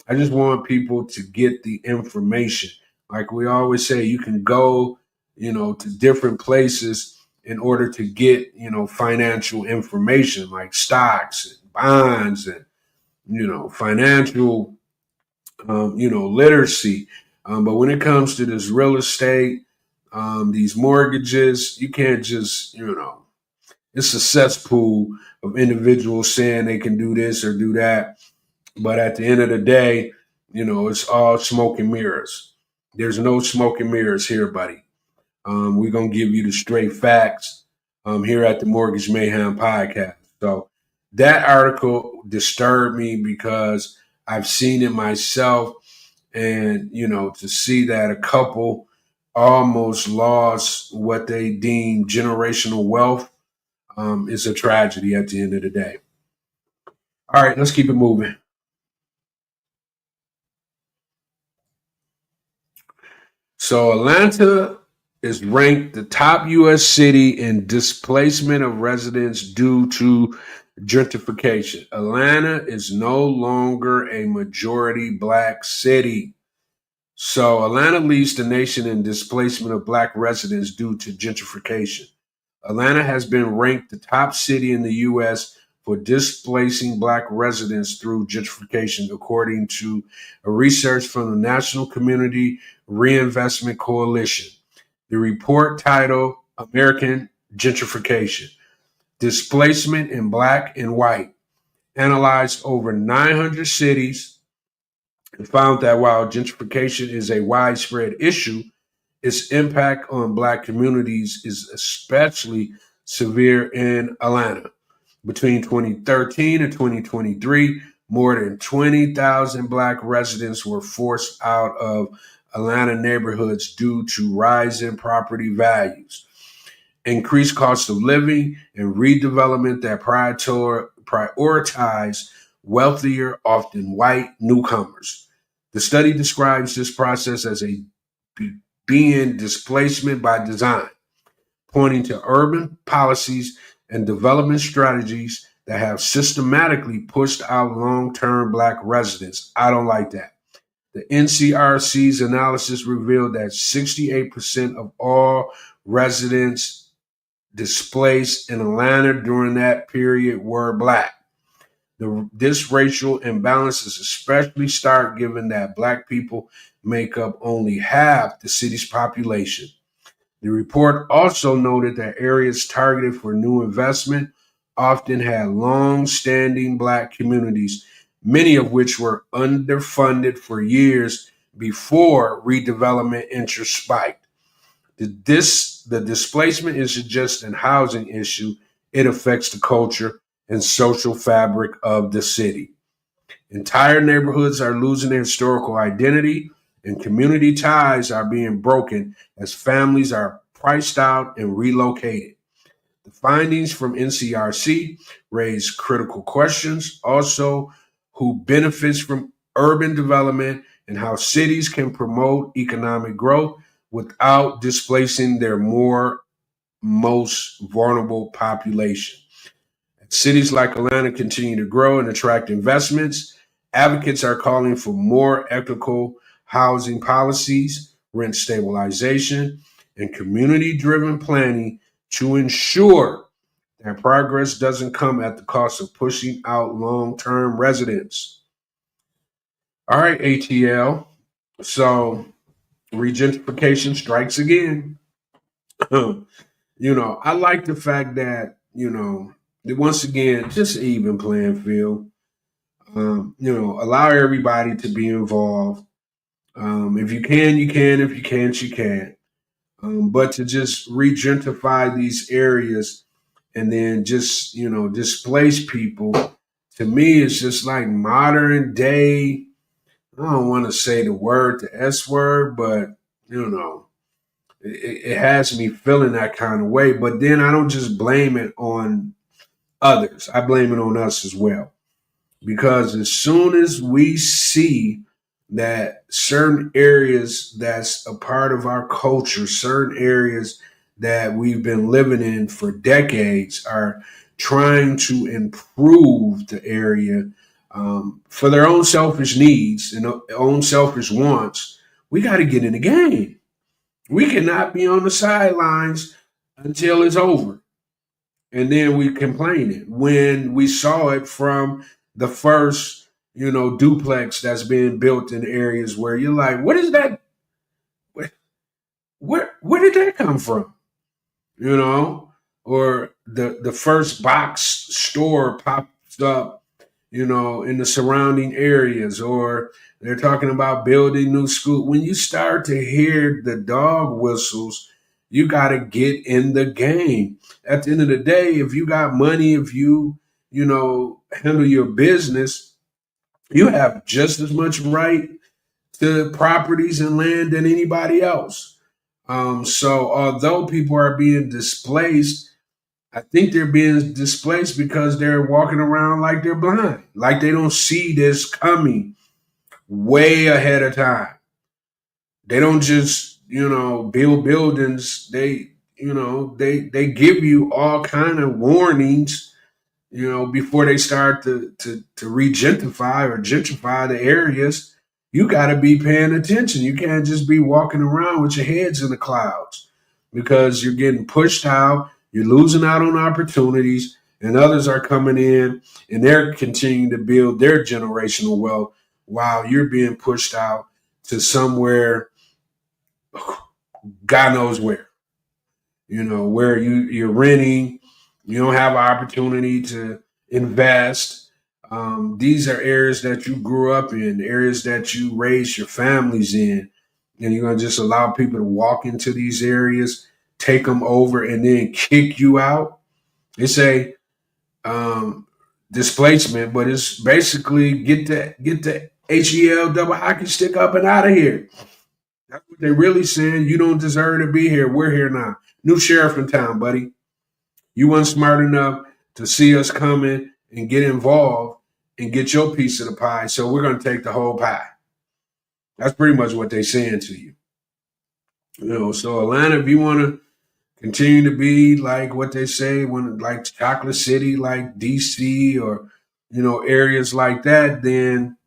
I just want people to get the information. Like we always say, you can go, you know, to different places in order to get, you know, financial information like stocks and bonds and, you know, financial, you know, literacy. But when it comes to this real estate, these mortgages. You can't just, it's a cesspool of individuals saying they can do this or do that. But at the end of the day, it's all smoke and mirrors. There's no smoke and mirrors here, buddy. We're going to give you the straight facts here at the Mortgage Mayhem Podcast. So that article disturbed me because I've seen it myself. And, to see that a couple almost lost what they deem generational wealth is a tragedy at the end of the day. All right, let's keep it moving. So Atlanta is ranked the top U.S. city in displacement of residents due to gentrification. Atlanta is no longer a majority Black city. So Atlanta leads the nation in displacement of Black residents due to gentrification. Atlanta has been ranked the top city in the U.S. for displacing Black residents through gentrification, according to a research from the National Community Reinvestment Coalition. The report titled American Gentrification, Displacement in Black and White, analyzed over 900 cities and found that while gentrification is a widespread issue, its impact on Black communities is especially severe in Atlanta. Between 2013 and 2023, more than 20,000 Black residents were forced out of Atlanta neighborhoods due to rising property values, increased cost of living, and redevelopment that prioritize wealthier, often white newcomers. The study describes this process as being displacement by design, pointing to urban policies and development strategies that have systematically pushed out long-term Black residents. I don't like that. The NCRC's analysis revealed that 68% of all residents displaced in Atlanta during that period were Black. This racial imbalance is especially stark given that Black people make up only half the city's population. The report also noted that areas targeted for new investment often had long-standing Black communities, many of which were underfunded for years before redevelopment interest spiked. The displacement isn't just a housing issue, it affects the culture and social fabric of the city. Entire neighborhoods are losing their historical identity, and community ties are being broken as families are priced out and relocated. The findings from NCRC raise critical questions, also who benefits from urban development and how cities can promote economic growth without displacing their most vulnerable population. As cities like Atlanta continue to grow and attract investments, advocates are calling for more equitable housing policies, rent stabilization, and community-driven planning to ensure that progress doesn't come at the cost of pushing out long-term residents. All right, ATL. So regentrification strikes again. I like the fact that, once again, just an even playing field. Allow everybody to be involved. If you can, you can. If you can't, you can't. But to just regentrify these areas and then just, displace people, to me, it's just like modern day. I don't want to say the S word, but, it has me feeling that kind of way. But then I don't just blame it on others. I blame it on us as well. Because as soon as we see that certain areas that's a part of our culture, certain areas that we've been living in for decades are trying to improve the area for their own selfish needs and own selfish wants, we got to get in the game. We cannot be on the sidelines until it's over. And then we complain it when we saw it from the first, duplex that's being built in areas where you're like, what is that? Where where did that come from? You know, or the first box store pops up, you know, in the surrounding areas, or they're talking about building new school. When you start to hear the dog whistles, you got to get in the game. At the end of the day, if you got money, if you know, handle your business, you have just as much right to properties and land than anybody else. So although people are being displaced, I think they're being displaced because they're walking around like they're blind, like they don't see this coming way ahead of time. They don't just, you know, build buildings. They give you all kind of warnings, you know, before they start to regentrify or gentrify the areas. You got to be paying attention. You can't just be walking around with your heads in the clouds because you're getting pushed out. You're losing out on opportunities, and others are coming in and they're continuing to build their generational wealth while you're being pushed out to somewhere, God knows where, you know, where you're renting. You don't have an opportunity to invest. These are areas that you grew up in, areas that you raised your families in, and you're going to just allow people to walk into these areas, take them over, and then kick you out. It's a displacement, but it's basically get the HEL double hockey stick up and out of here. That's what they're really saying. You don't deserve to be here. We're here now. New sheriff in town, buddy. You weren't smart enough to see us coming and get involved and get your piece of the pie. So we're going to take the whole pie. That's pretty much what they're saying to you. You know, so Atlanta, if you want to continue to be like what they say, when like Chocolate City, like DC, or, you know, areas like that, then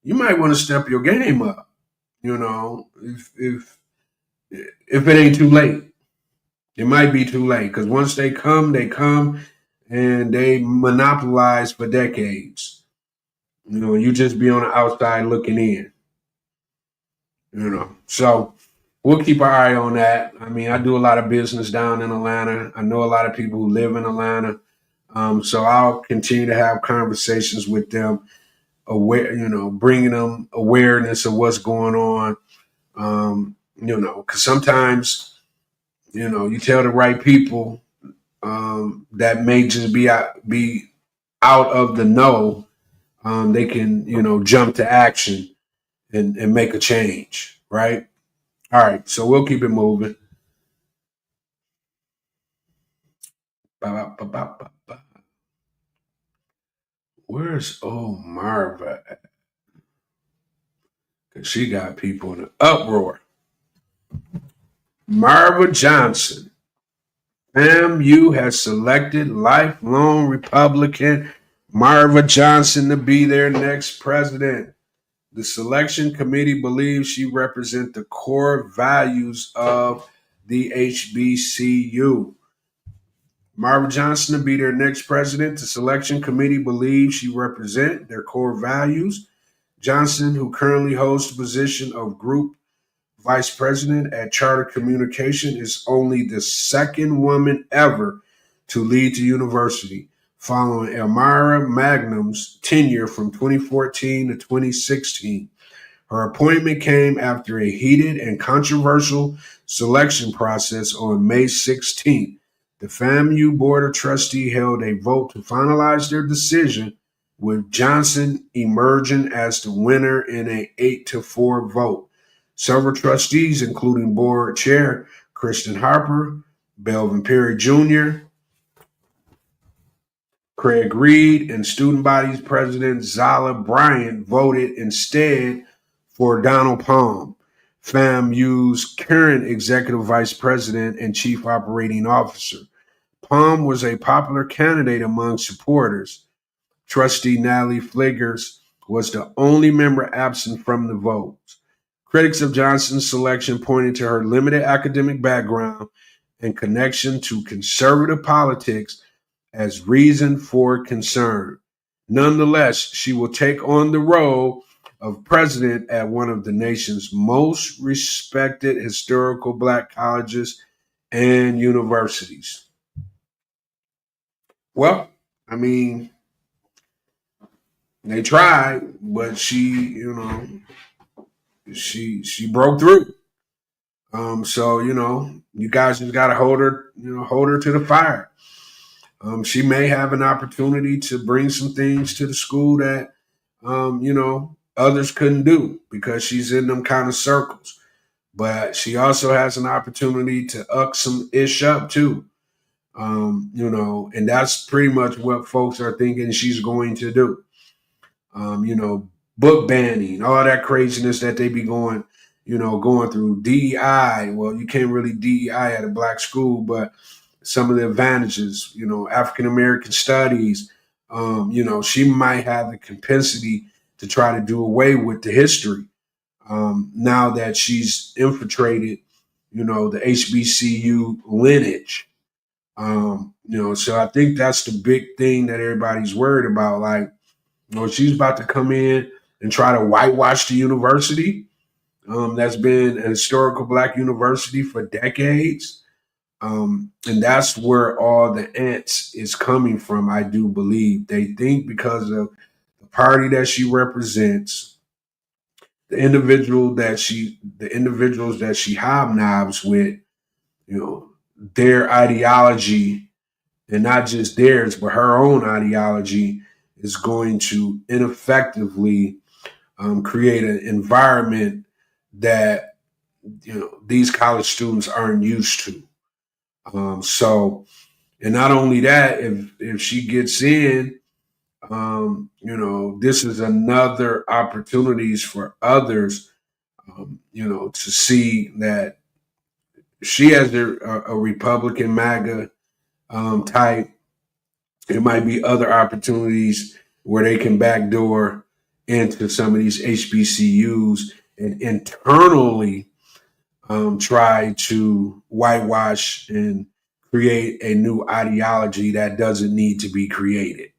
you might want to step your game up. You know, if it ain't too late. It might be too late because once they come, and they monopolize for decades. You know, you just be on the outside looking in. You know, so we'll keep our eye on that. I mean, I do a lot of business down in Atlanta. I know a lot of people who live in Atlanta. So I'll continue to have conversations with them, aware, you know, bringing them awareness of what's going on. You know, because sometimes, you know, you tell the right people that may just be out of the know, they can, you know, jump to action and make a change, right? All right, so we'll keep it moving. Ba-ba-ba-ba-ba-ba. Where's old Marva at? Because she got people in an uproar. Marva Johnson. FAMU has selected lifelong Republican Marva Johnson to be their next president. The selection committee believes she represents the core values of the HBCU. Marva Johnson to be their next president. The selection committee believes she represents their core values. Johnson, who currently holds the position of group vice president at Charter Communication, is only the second woman ever to lead the university, following Elmira Magnum's tenure from 2014 to 2016. Her appointment came after a heated and controversial selection process on May 16th. The FAMU Board of Trustees held a vote to finalize their decision, with Johnson emerging as the winner in an 8-4 vote. Several trustees, including board chair Kristen Harper, Belvin Perry Jr., Craig Reed, and student bodies president Zala Bryant, voted instead for Donald Palm, FAMU's current executive vice president and chief operating officer. Palm was a popular candidate among supporters. Trustee Natalie Fliggers was the only member absent from the vote. Critics of Johnson's selection pointed to her limited academic background and connection to conservative politics as reason for concern. Nonetheless, she will take on the role of president at one of the nation's most respected historical Black colleges and universities. Well, I mean, they tried, but she broke through. So you guys just gotta hold her to the fire. She may have an opportunity to bring some things to the school that others couldn't do because she's in them kind of circles. But she also has an opportunity to uck some ish up too. And that's pretty much what folks are thinking she's going to do. Book banning, all that craziness that they be going through. DEI, well, you can't really DEI at a Black school, but some of the advantages, African American studies, she might have the compensity to try to do away with the history now that she's infiltrated, the HBCU lineage. So I think that's the big thing that everybody's worried about. Like, she's about to come in and try to whitewash the university. That's been a historical Black university for decades. And that's where all the ants is coming from, I do believe. They think because of the party that she represents, the individuals that she hobnobs with, their ideology, and not just theirs, but her own ideology, is going to ineffectively create an environment that these college students aren't used to. And not only that, if she gets in, this is another opportunities for others, to see that she has a Republican MAGA type. It might be other opportunities where they can backdoor into some of these HBCUs and internally try to whitewash and create a new ideology that doesn't need to be created.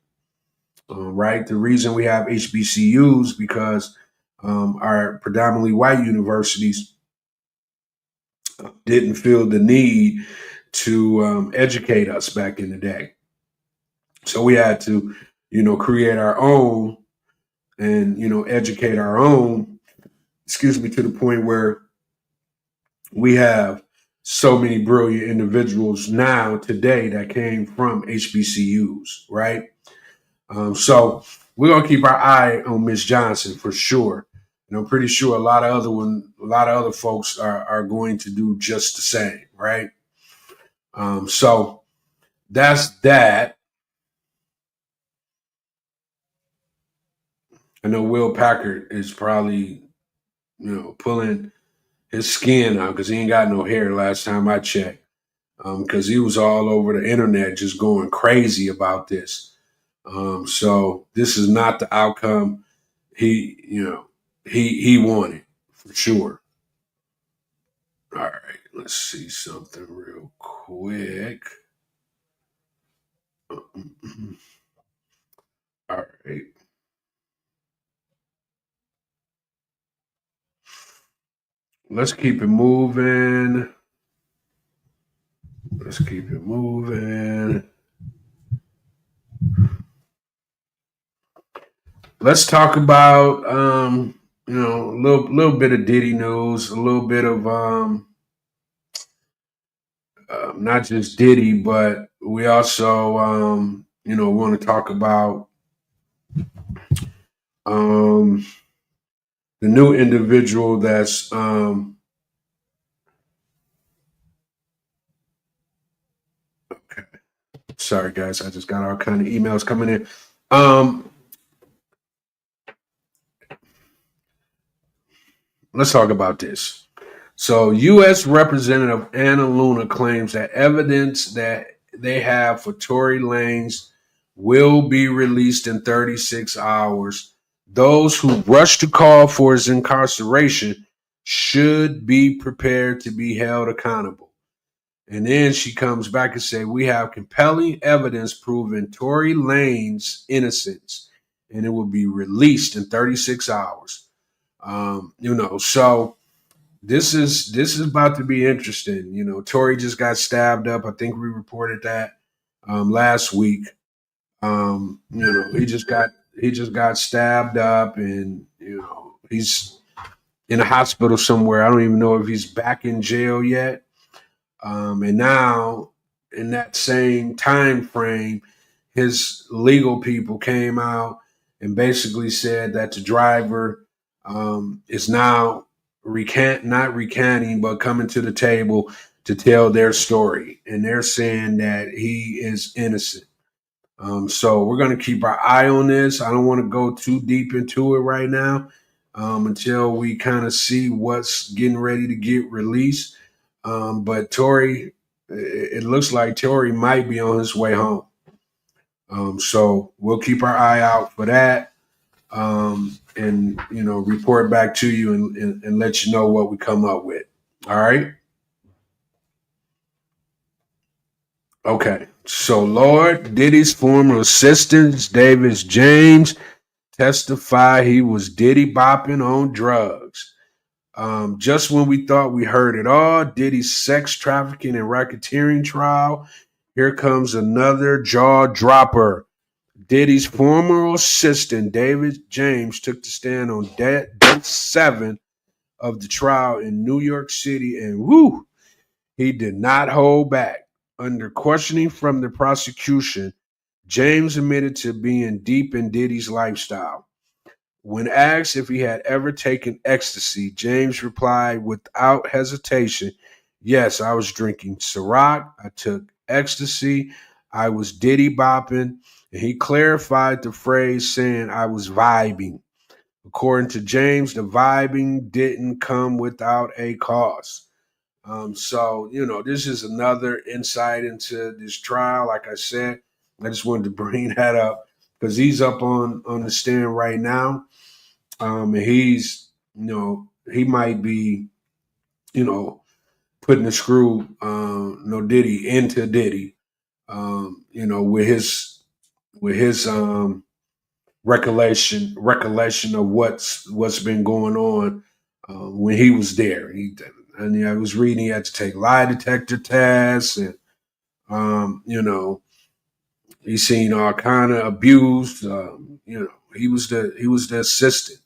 Right? The reason we have HBCUs because our predominantly white universities didn't feel the need to educate us back in the day. So we had to, create our own and, educate our own, to the point where we have so many brilliant individuals now today that came from HBCUs, right? So we're going to keep our eye on Miss Johnson for sure. And I'm pretty sure a lot of other folks are going to do just the same, right? So that's that. I know Will Packard is probably, pulling his skin out because he ain't got no hair last time I checked. Because he was all over the internet just going crazy about this. So this is not the outcome he wanted for sure. All right, let's see something real quick. All right. Let's keep it moving. Let's talk about a little bit of Diddy news, a little bit of not just Diddy, but we also want to talk about the new individual that's okay. Sorry guys, I just got all kind of emails coming in. Let's talk about this. So U.S. Representative Anna Luna claims that evidence that they have for Tory Lanez will be released in 36 hours. Those who rush to call for his incarceration should be prepared to be held accountable. And then she comes back and says, we have compelling evidence proving Tory Lanez's innocence, and it will be released in 36 hours. So this is about to be interesting. Tory just got stabbed up. I think we reported that last week. He just got stabbed up, and he's in a hospital somewhere. I don't even know if he's back in jail yet. And now, in that same time frame, his legal people came out and basically said that the driver is now not recanting, but coming to the table to tell their story. And they're saying that he is innocent. So we're going to keep our eye on this. I don't want to go too deep into it right now until we kind of see what's getting ready to get released. But Tory, it looks like Tory might be on his way home. So we'll keep our eye out for that, and report back to you and let you know what we come up with. All right. Okay. So Lord Diddy's former assistant, Davis James, testified he was Diddy bopping on drugs. Just when we thought we heard it all, Diddy's sex trafficking and racketeering trial, here comes another jaw dropper. Diddy's former assistant, David James, took the stand on day 7 of the trial in New York City, and he did not hold back. Under questioning from the prosecution, James admitted to being deep in Diddy's lifestyle. When asked if he had ever taken ecstasy, James replied without hesitation, "Yes, I was drinking Ciroc. I took ecstasy. I was Diddy bopping." And he clarified the phrase, saying, "I was vibing." According to James, the vibing didn't come without a cost. So, this is another insight into this trial. Like I said, I just wanted to bring that up because he's up on the stand right now. And he's, he might be, putting the screw, Diddy into Diddy, with his recollection of what's been going on when he was there. I was reading he had to take lie detector tests, and he's seen all kind of abuse. He was the assistant.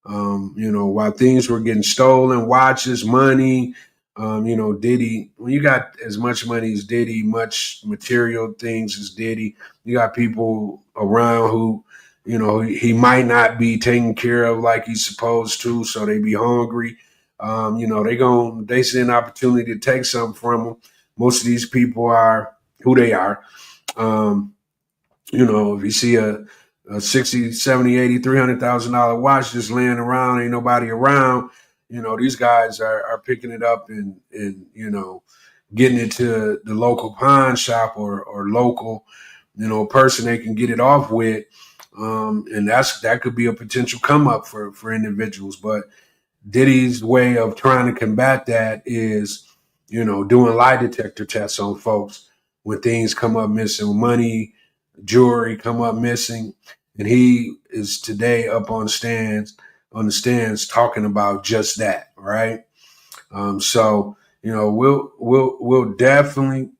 While things were getting stolen, watches, money, Diddy, when you got as much money as Diddy, much material things as Diddy, you got people around who, he might not be taken care of like he's supposed to, so they be hungry. They see an opportunity to take something from them. Most of these people are who they are. If you see a 60, 70, 80, $300,000 watch just laying around, ain't nobody around, these guys are picking it up and getting it to the local pawn shop or local, person they can get it off with. And that could be a potential come up for individuals. But Diddy's way of trying to combat that is, doing lie detector tests on folks when things come up missing, money, jewelry come up missing. And he is today up on the stands talking about just that, right? So we'll definitely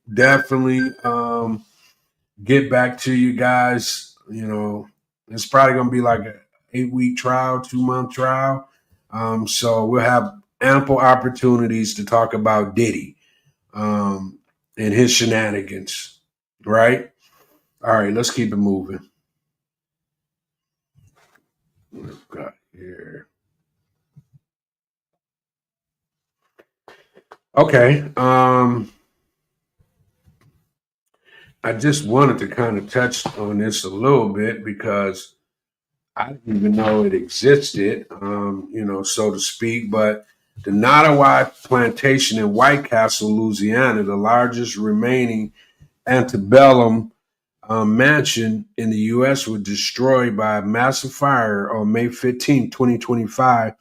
get back to you guys. It's probably gonna be like an 8-week trial, 2-month trial. So we'll have ample opportunities to talk about Diddy and his shenanigans, right? All right, let's keep it moving. What have got here? Okay. I just wanted to kind of touch on this a little bit because I didn't even know it existed, so to speak. But the Nottoway Plantation in White Castle, Louisiana, the largest remaining antebellum mansion in the U.S., was destroyed by a massive fire on May 15, 2025.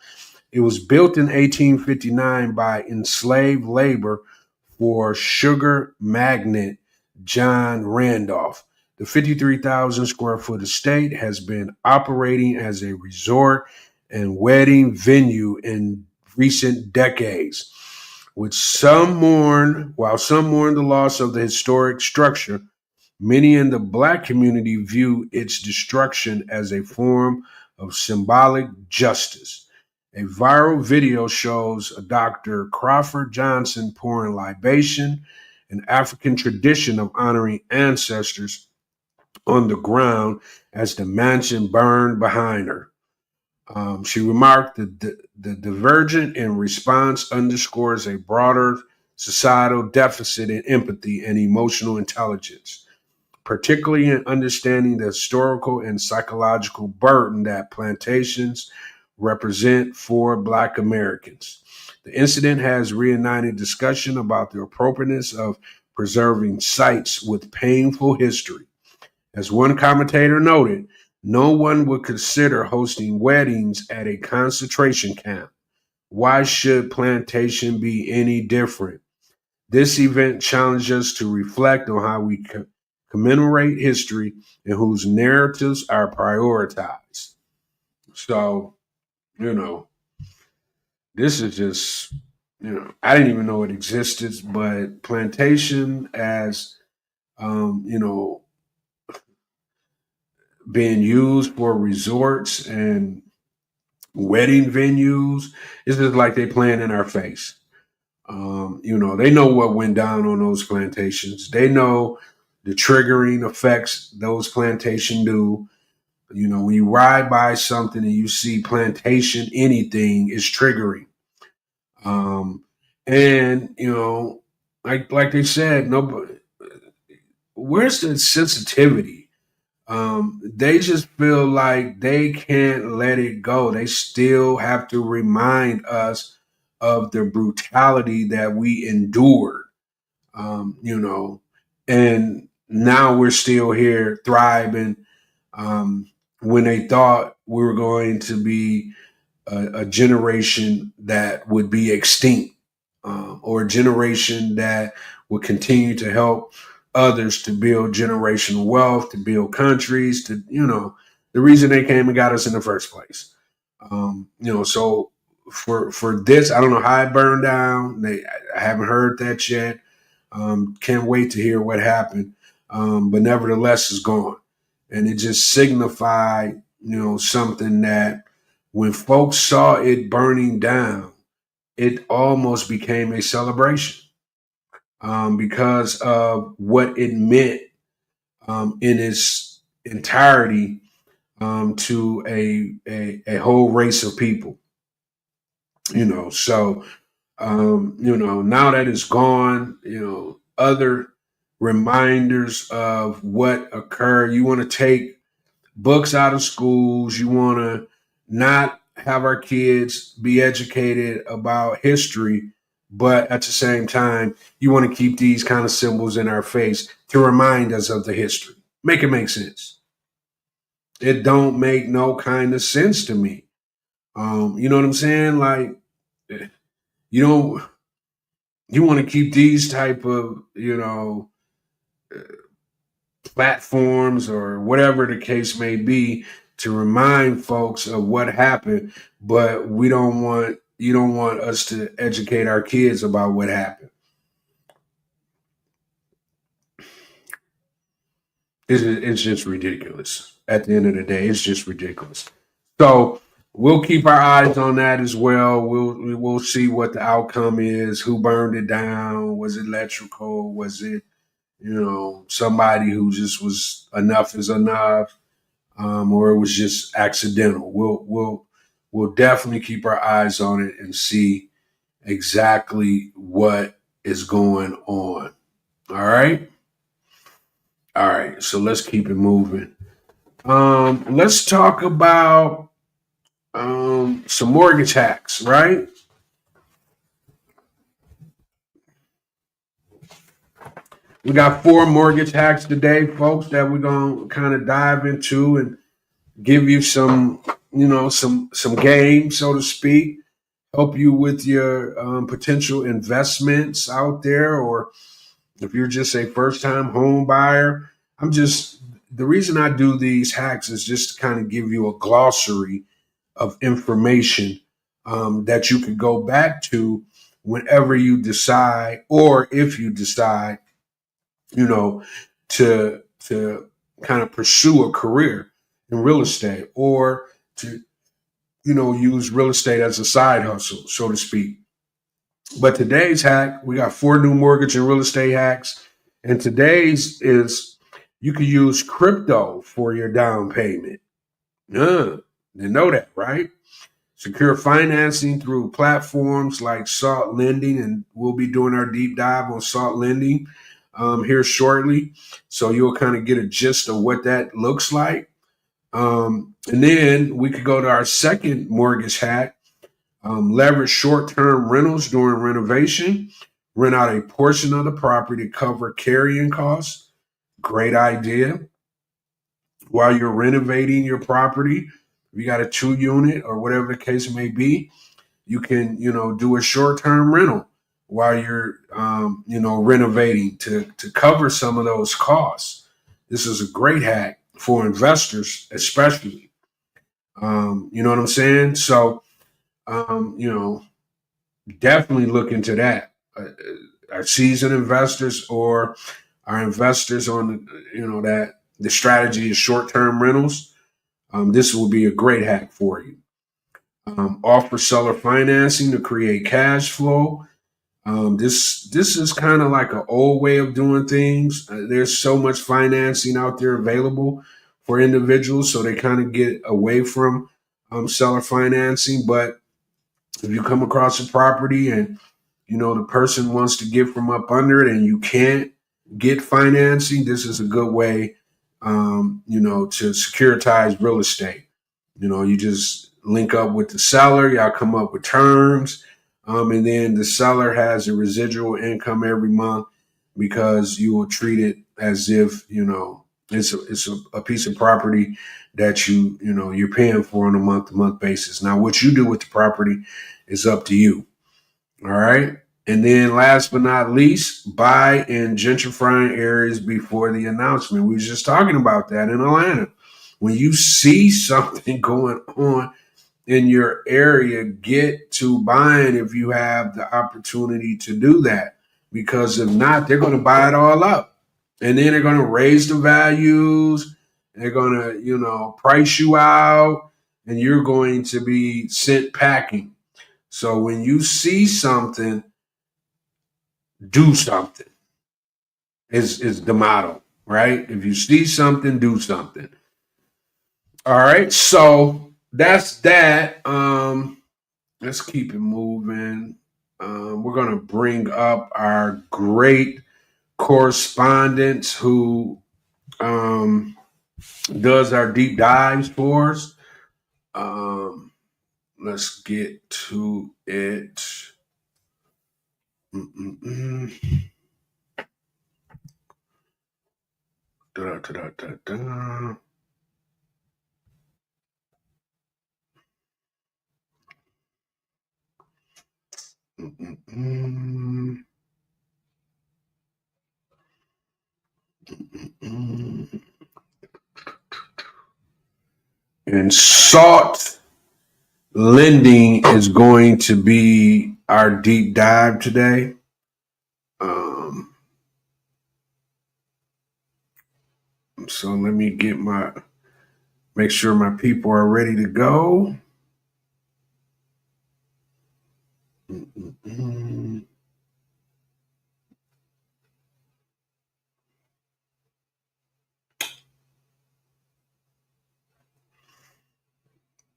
It was built in 1859 by enslaved labor for sugar magnate John Randolph. The 53,000 square foot estate has been operating as a resort and wedding venue in recent decades. While some mourn the loss of the historic structure, many in the Black community view its destruction as a form of symbolic justice. A viral video shows Dr. Crawford Johnson pouring libation, an African tradition of honoring ancestors, on the ground as the mansion burned behind her. She remarked that the divergent in response underscores a broader societal deficit in empathy and emotional intelligence, particularly in understanding the historical and psychological burden that plantations represent for Black Americans. The incident has reignited discussion about the appropriateness of preserving sites with painful history. As one commentator noted, no one would consider hosting weddings at a concentration camp. Why should plantation be any different? This event challenged us to reflect on how we commemorate history and whose narratives are prioritized. So, this is just, I didn't even know it existed, but plantation as, being used for resorts and wedding venues, it's just like they playing in our face. They know what went down on those plantations. They know the triggering effects those plantations do. When you ride by something and you see plantation anything is triggering. And like they said, nobody. Where's the sensitivity? They just feel like they can't let it go. They still have to remind us of the brutality that we endured, and now we're still here thriving, when they thought we were going to be a generation that would be extinct, or a generation that would continue to help others to build generational wealth, to build countries, to, the reason they came and got us in the first place. So for this, I don't know how it burned down. I haven't heard that yet. Can't wait to hear what happened. But nevertheless, it's gone. And it just signified, something that when folks saw it burning down, it almost became a celebration, because of what it meant, in its entirety, to a whole race of people. So now that it's gone, other reminders of what occurred. You want to take books out of schools. You want to not have our kids be educated about history, but at the same time, you want to keep these kind of symbols in our face to remind us of the history. Make it make sense. It don't make no kind of sense to me. You know what I'm saying? Like, you want to keep these type of, platforms or whatever the case may be to remind folks of what happened, but you don't want us to educate our kids about what happened. It's just ridiculous. At the end of the day, it's just ridiculous. So we'll keep our eyes on that as well. We'll see what the outcome is. Who burned it down? Was it electrical? Was it, somebody who just was enough is enough, or it was just accidental? We'll definitely keep our eyes on it and see exactly what is going on. All right. So let's keep it moving. Let's talk about some mortgage hacks, right? We got 4 mortgage hacks today, folks, that we're going to kind of dive into and give you some, some game, so to speak, help you with your potential investments out there, or if you're just a first-time home buyer. The reason I do these hacks is just to kind of give you a glossary of information that you could go back to whenever you decide, or if you decide, you know, to kind of pursue a career in real estate, or to, use real estate as a side hustle, so to speak. But today's hack, we got 4 new mortgage and real estate hacks. And today's is, you can use crypto for your down payment. You know that, right? Secure financing through platforms like Salt Lending, and we'll be doing our deep dive on Salt Lending here shortly. So you'll kind of get a gist of what that looks like. And then we could go to our second mortgage hack. Leverage short-term rentals during renovation. Rent out a portion of the property to cover carrying costs. Great idea. While you're renovating your property, if you got a 2-unit or whatever the case may be, you can, do a short-term rental while you're, renovating to cover some of those costs. This is a great hack for investors, especially. You know what I'm saying? So, definitely look into that. Our seasoned investors, or our investors on, that the strategy is short-term rentals. This will be a great hack for you. Offer seller financing to create cash flow. This is kind of like an old way of doing things. There's so much financing out there available for individuals, so they kind of get away from seller financing. But if you come across a property and, the person wants to get from up under it and you can't get financing, this is a good way, to securitize real estate. You just link up with the seller, y'all come up with terms, and then the seller has a residual income every month, because you will treat it as if, it's a piece of property that you're paying for on a month-to-month basis. Now, what you do with the property is up to you. All right. And then last but not least, buy in gentrifying areas before the announcement. We were just talking about that in Atlanta. When you see something going on in your area, get to buying if you have the opportunity to do that. Because if not, they're going to buy it all up. And then they're going to raise the values. They're going to, price you out, and you're going to be sent packing. So when you see something, do something is the motto, right? If you see something, do something. All right. So that's that. Let's keep it moving. We're going to bring up our great correspondent who does our deep dives for us. Let's get to it. Da-da-da-da-da. And Salt Lending is going to be our deep dive today. So let me make sure my people are ready to go.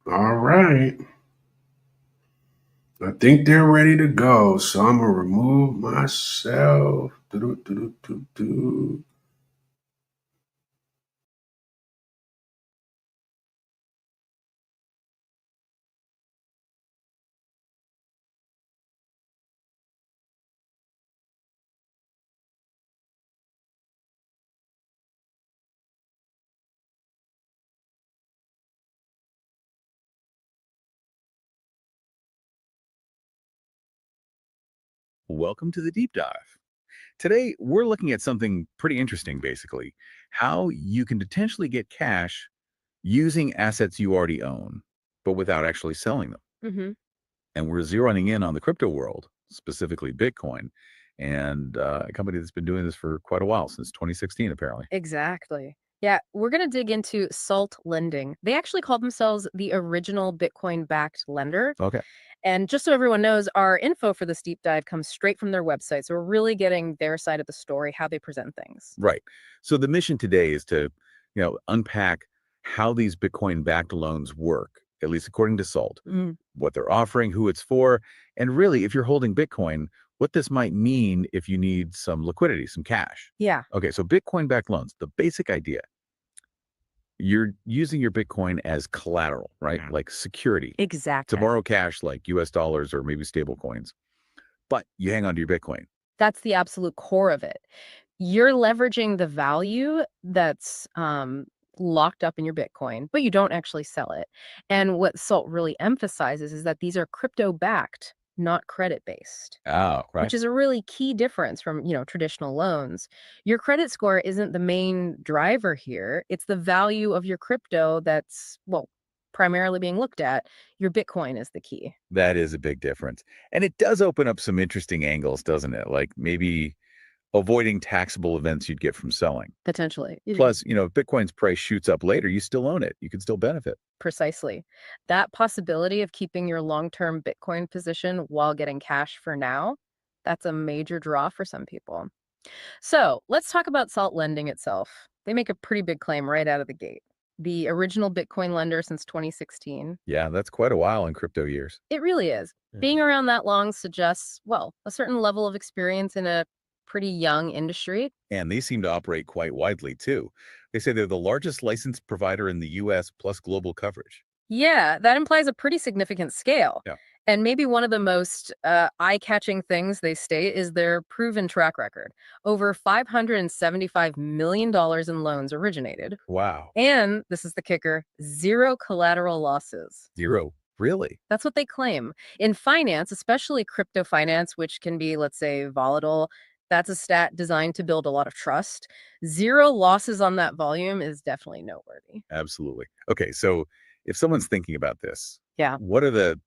All right. I think they're ready to go. So I'm going to remove myself. Welcome to the deep dive. Today, we're looking at something pretty interesting, basically, how you can potentially get cash using assets you already own. but without actually selling them. Mm-hmm. And we're zeroing in on the crypto world, specifically Bitcoin, and a company that's been doing this for quite a while, since 2016, apparently. Exactly. Yeah, we're going to dig into Salt Lending. They actually call themselves the original Bitcoin-backed lender. Okay. And just so everyone knows, our info for this deep dive comes straight from their website. So we're really getting their side of the story, how they present things. Right. So the mission today is to, unpack how these Bitcoin-backed loans work, at least according to Salt, what they're offering, who it's for, and really, if you're holding Bitcoin, what this might mean if you need some liquidity, some cash. Yeah, Okay, so Bitcoin-backed loans, the basic idea, you're using your Bitcoin as collateral, right? Like security to exactly. borrow cash like US dollars or maybe stable coins, but you hang on to your Bitcoin. That's the absolute core of it. You're leveraging the value that's locked up in your Bitcoin, but you don't actually sell it. And what SALT really emphasizes is that these are crypto backed, not credit based. Oh, right. Which is a really key difference from, traditional loans. Your credit score isn't the main driver here. It's the value of your crypto that's, well, primarily being looked at. Your Bitcoin is the key. That is a big difference. And it does open up some interesting angles, doesn't it? Like maybe avoiding taxable events you'd get from selling. Potentially. Plus, if Bitcoin's price shoots up later, you still own it. You can still benefit. Precisely. That possibility of keeping your long-term Bitcoin position while getting cash for now, that's a major draw for some people. So let's talk about Salt Lending itself. They make a pretty big claim right out of the gate. The original Bitcoin lender since 2016. Yeah, that's quite a while in crypto years. It really is. Being around that long suggests, well, a certain level of experience in a pretty young industry. And they seem to operate quite widely, too. They say they're the largest licensed provider in the US plus global coverage. Yeah, that implies a pretty significant scale. Yeah. And maybe one of the most eye-catching things they state is their proven track record. Over $575 million in loans originated. Wow. And this is the kicker, zero collateral losses. Zero. Really? That's what they claim. In finance, especially crypto finance, which can be, let's say, volatile, that's a stat designed to build a lot of trust. Zero losses on that volume is definitely noteworthy. Absolutely. Okay, so if someone's thinking about this, Yeah. what are the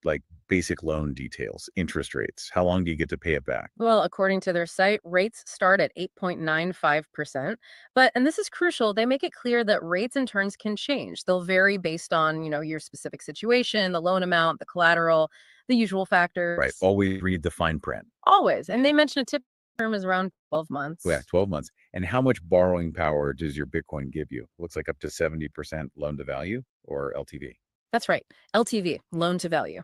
basic loan details, interest rates? How long do you get to pay it back? Well, according to their site, rates start at 8.95%. And this is crucial, they make it clear that rates and terms can change. They'll vary based on, your specific situation, the loan amount, the collateral, the usual factors. Right. Always read the fine print. Always. And they mention a typical term is around 12 months. Yeah, 12 months. And how much borrowing power does your Bitcoin give you? Looks like up to 70% loan to value or LTV. That's right. LTV, loan to value.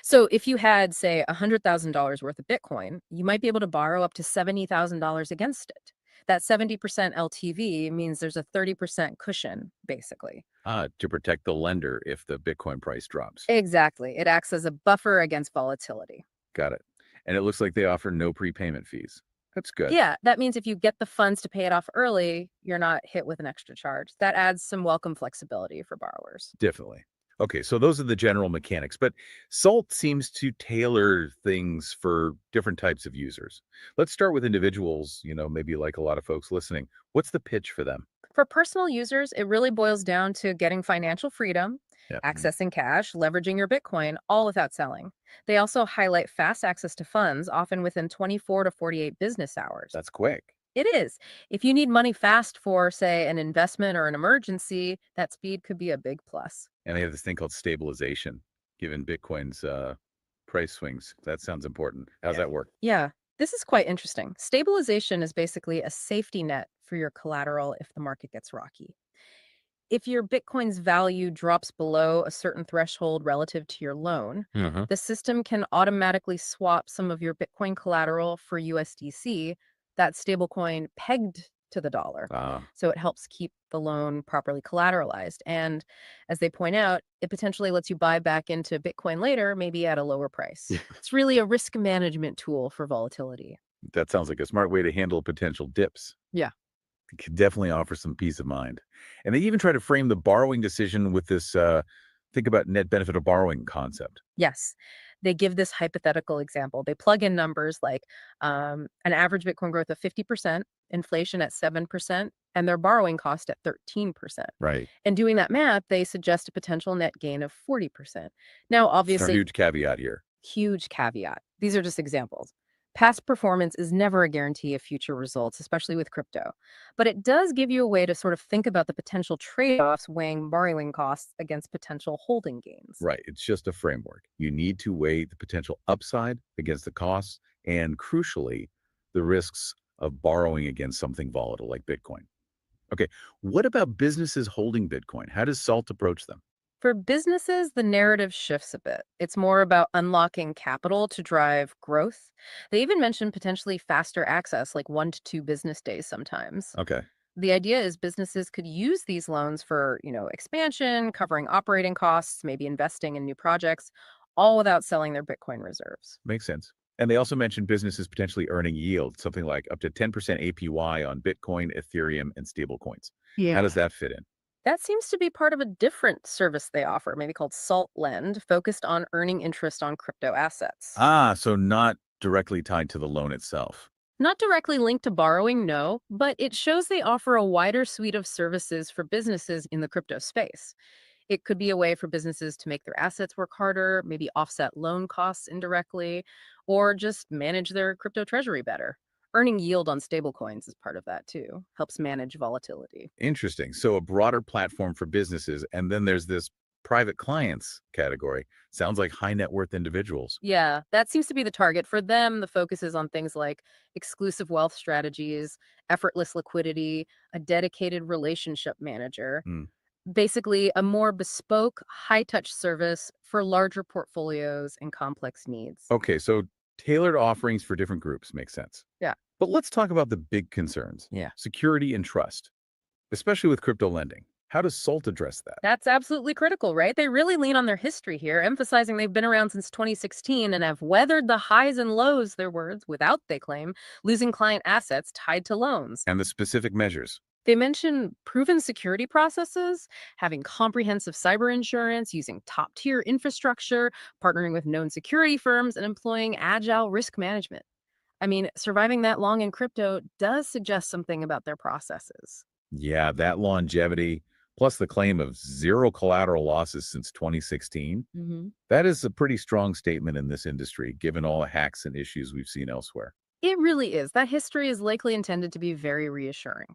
So if you had, say, $100,000 worth of Bitcoin, you might be able to borrow up to $70,000 against it. That 70% LTV means there's a 30% cushion, basically. To protect the lender if the Bitcoin price drops. Exactly. It acts as a buffer against volatility. Got it. And it looks like they offer no prepayment fees. That's good. Yeah, that means if you get the funds to pay it off early, you're not hit with an extra charge. That adds some welcome flexibility for borrowers. Definitely. Okay, so those are the general mechanics, but Salt seems to tailor things for different types of users. Let's start with individuals, maybe like a lot of folks listening. What's the pitch for them? For personal users, it really boils down to getting financial freedom, Yeah. accessing cash, leveraging your Bitcoin, all without selling. They also highlight fast access to funds, often within 24 to 48 business hours. That's quick. It is. If you need money fast for, say, an investment or an emergency, that speed could be a big plus. And they have this thing called stabilization, given Bitcoin's price swings. That sounds important. How's that work? Yeah, this is quite interesting. Stabilization is basically a safety net for your collateral if the market gets rocky. If your Bitcoin's value drops below a certain threshold relative to your loan, the system can automatically swap some of your Bitcoin collateral for USDC, that stablecoin pegged to the dollar. So it helps keep the loan properly collateralized. And as they point out, it potentially lets you buy back into Bitcoin later, maybe at a lower price. It's really a risk management tool for volatility. That sounds like a smart way to handle potential dips. Yeah. It could definitely offer some peace of mind. And they even try to frame the borrowing decision with this think about net benefit of borrowing concept. Yes. They give this hypothetical example. They plug in numbers like an average Bitcoin growth of 50%, inflation at 7%, and their borrowing cost at 13%. Right. And doing that math, they suggest a potential net gain of 40%. Now, So obviously, huge caveat here. huge caveat. These are just examples. Past performance is never a guarantee of future results, especially with crypto. But it does give you a way to sort of think about the potential trade-offs weighing borrowing costs against potential holding gains. Right. It's just a framework. You need to weigh the potential upside against the costs and, crucially, the risks of borrowing against something volatile like Bitcoin. Okay. What about businesses holding Bitcoin? How does SALT approach them? For businesses, the narrative shifts a bit. It's more about unlocking capital to drive growth. They even mention potentially faster access, like 1 to 2 business days sometimes. Okay. The idea is businesses could use these loans for, expansion, covering operating costs, maybe investing in new projects, all without selling their Bitcoin reserves. Makes sense. And they also mentioned businesses potentially earning yield, something like up to 10% APY on Bitcoin, Ethereum, and stablecoins. How does that fit in? That seems to be part of a different service they offer, maybe called Salt Lend, focused on earning interest on crypto assets. So not directly tied to the loan itself. Not directly linked to borrowing, no, but it shows they offer a wider suite of services for businesses in the crypto space. It could be a way for businesses to make their assets work harder, maybe offset loan costs indirectly, or just manage their crypto treasury better. Earning yield on stablecoins is part of that too, helps manage volatility. Interesting. So a broader platform for businesses, and then there's this private clients category. Sounds like high net worth individuals. Yeah, that seems to be the target. For them, the focus is on things like exclusive wealth strategies, effortless liquidity, a dedicated relationship manager. Hmm. Basically, a more bespoke, high touch service for larger portfolios and complex needs. Okay, so tailored offerings for different groups makes sense. Yeah. But let's talk about the big concerns. Yeah. Security and trust, especially with crypto lending. How does SALT address that? That's absolutely critical, right? They really lean on their history here, emphasizing they've been around since 2016 and have weathered the highs and lows, their words, without, they claim, losing client assets tied to loans. And the specific measures. They mention proven security processes, having comprehensive cyber insurance, using top tier infrastructure, partnering with known security firms, and employing agile risk management. I mean, surviving that long in crypto does suggest something about their processes. Yeah, that longevity, plus the claim of zero collateral losses since 2016. That is a pretty strong statement in this industry, given all the hacks and issues we've seen elsewhere. It really is. That history is likely intended to be very reassuring.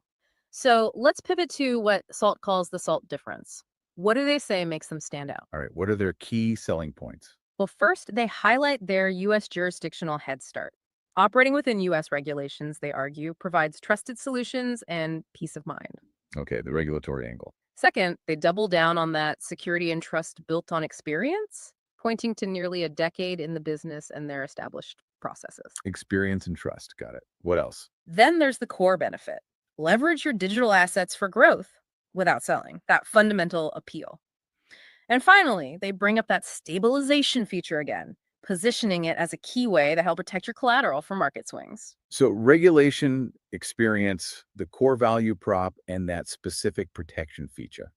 So let's pivot to what SALT calls the SALT difference. What do they say makes them stand out? All right, what are their key selling points? Well, first, they highlight their U.S. jurisdictional head start. Operating within U.S. regulations, they argue, provides trusted solutions and peace of mind. Okay, the regulatory angle. Second, they double down on that security and trust built on experience, pointing to nearly a decade in the business and their established processes. Experience and trust. Got it. What else? Then there's the core benefit. Leverage your digital assets for growth without selling, that fundamental appeal. And finally, they bring up that stabilization feature again, positioning it as a key way to help protect your collateral from market swings. So regulation, experience, the core value prop, and that specific protection feature.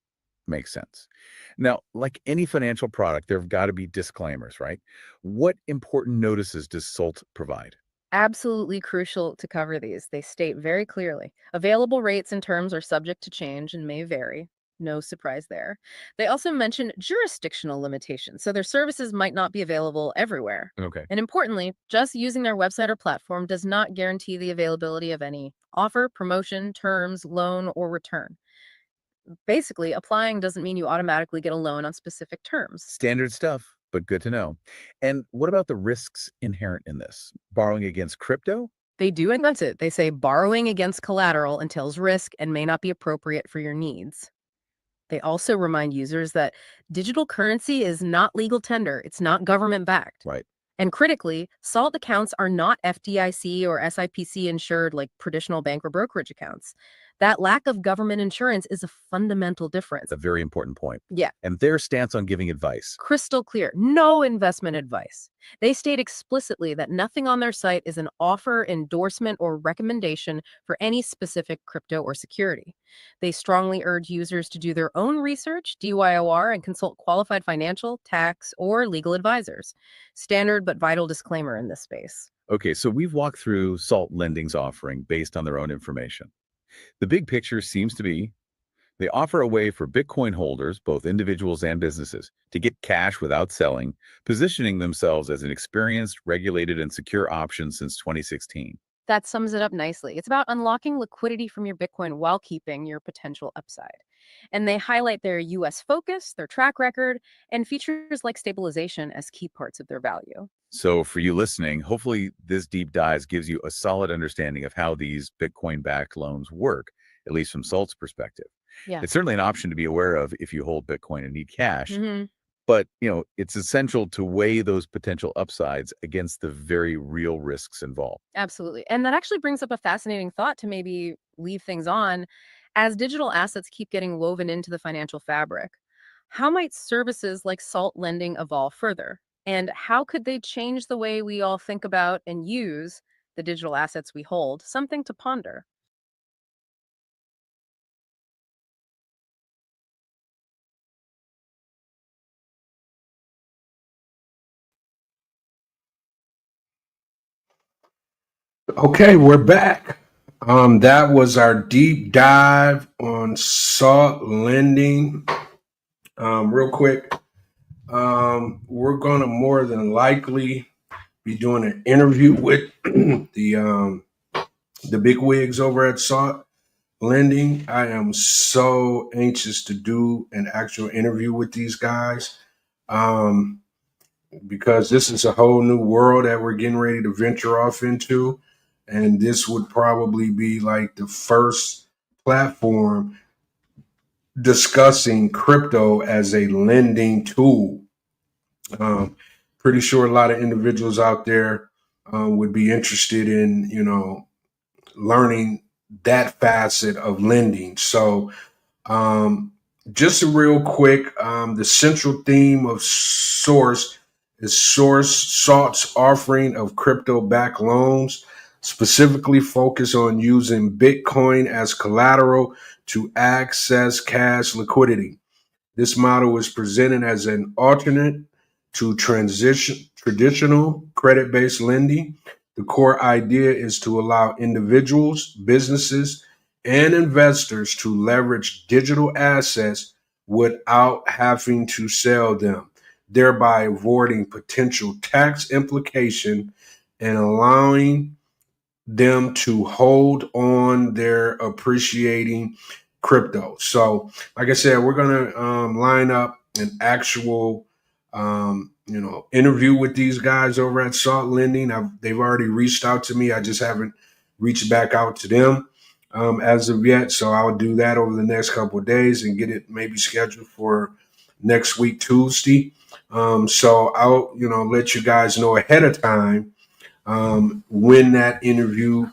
Makes sense. Now, like any financial product, there have got to be disclaimers, right? What important notices does SALT provide? Absolutely crucial to cover these. They state very clearly available rates and terms are subject to change and may vary. No surprise there. They also mention jurisdictional limitations, so their services might not be available everywhere. Okay. And importantly, just using their website or platform does not guarantee the availability of any offer, promotion, terms, loan, or return. Basically, applying doesn't mean you automatically get a loan on specific terms. Standard stuff, but good to know. And what about the risks inherent in this? Borrowing against crypto? They do admit it. They say borrowing against collateral entails risk and may not be appropriate for your needs. They also remind users that digital currency is not legal tender. It's not government backed. Right. And critically, SALT accounts are not FDIC or SIPC insured like traditional bank or brokerage accounts. That lack of government insurance is a fundamental difference. It's a very important point. Yeah. And their stance on giving advice. Crystal clear. No investment advice. They state explicitly that nothing on their site is an offer, endorsement, or recommendation for any specific crypto or security. They strongly urge users to do their own research, DYOR, and consult qualified financial, tax, or legal advisors. Standard but vital disclaimer in this space. Okay, so we've walked through SALT Lending's offering based on their own information. The big picture seems to be they offer a way for Bitcoin holders, both individuals and businesses, to get cash without selling, positioning themselves as an experienced, regulated, and secure option since 2016. That sums it up nicely. It's about unlocking liquidity from your Bitcoin while keeping your potential upside. And they highlight their US focus, their track record, and features like stabilization as key parts of their value. So, for you listening, hopefully this deep dive gives you a solid understanding of how these Bitcoin-backed loans work, at least from Salt's perspective. Yeah. It's certainly an option to be aware of if you hold Bitcoin and need cash, hmm but it's essential to weigh those potential upsides against the very real risks involved. Absolutely. And that actually brings up a fascinating thought to maybe leave things on. As digital assets keep getting woven into the financial fabric, how might services like salt lending evolve further? And how could they change the way we all think about and use the digital assets we hold? Something to ponder. Okay, we're back. That was our deep dive on salt lending. Real quick, we're gonna more than likely be doing an interview with the big wigs over at Salt Lending. I am so anxious to do an actual interview with these guys. Because this is a whole new world that we're getting ready to venture off into. And this would probably be like the first platform discussing crypto as a lending tool. Pretty sure a lot of individuals out there would be interested in, learning that facet of lending. So, just a real quick, the central theme of Source is Salt's offering of crypto-backed loans, specifically focus on using Bitcoin as collateral to access cash liquidity. This model is presented as an alternate to traditional credit-based lending. The core idea is to allow individuals, businesses, and investors to leverage digital assets without having to sell them, thereby avoiding potential tax implication and allowing them to hold on their appreciating crypto. So, like I said, we're going to line up an actual, interview with these guys over at Salt Lending. They've already reached out to me. I just haven't reached back out to them as of yet. So I'll do that over the next couple of days and get it maybe scheduled for next week, Tuesday. So I'll, let you guys know ahead of time when that interview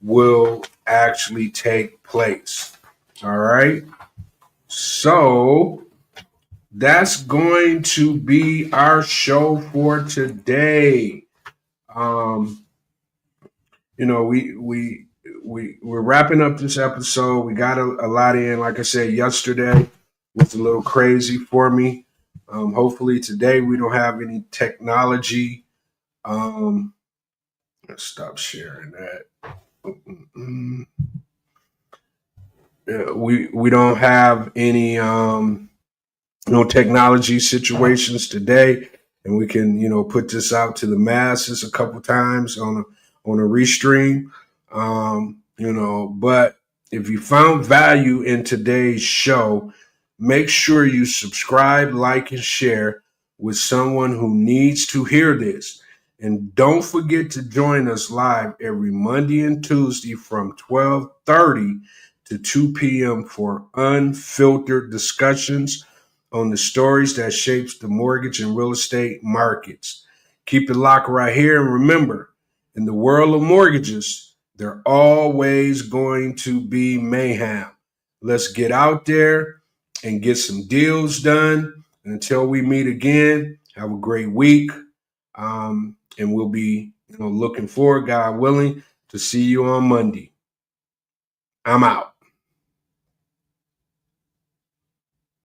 will actually take place. All right. So that's going to be our show for today. We're wrapping up this episode. We got a lot in. Like I said, yesterday was a little crazy for me. Hopefully today we don't have any technology. Let's stop sharing that. Yeah, we don't have any technology situations today, and we can put this out to the masses a couple times on a restream. But if you found value in today's show, make sure you subscribe, like, and share with someone who needs to hear this. And don't forget to join us live every Monday and Tuesday from 12:30 to 2 p.m. for unfiltered discussions on the stories that shapes the mortgage and real estate markets. Keep it locked right here. And remember, in the world of mortgages, there always going to be mayhem. Let's get out there and get some deals done. And until we meet again, have a great week. And we'll be, looking forward, God willing, to see you on Monday. I'm out.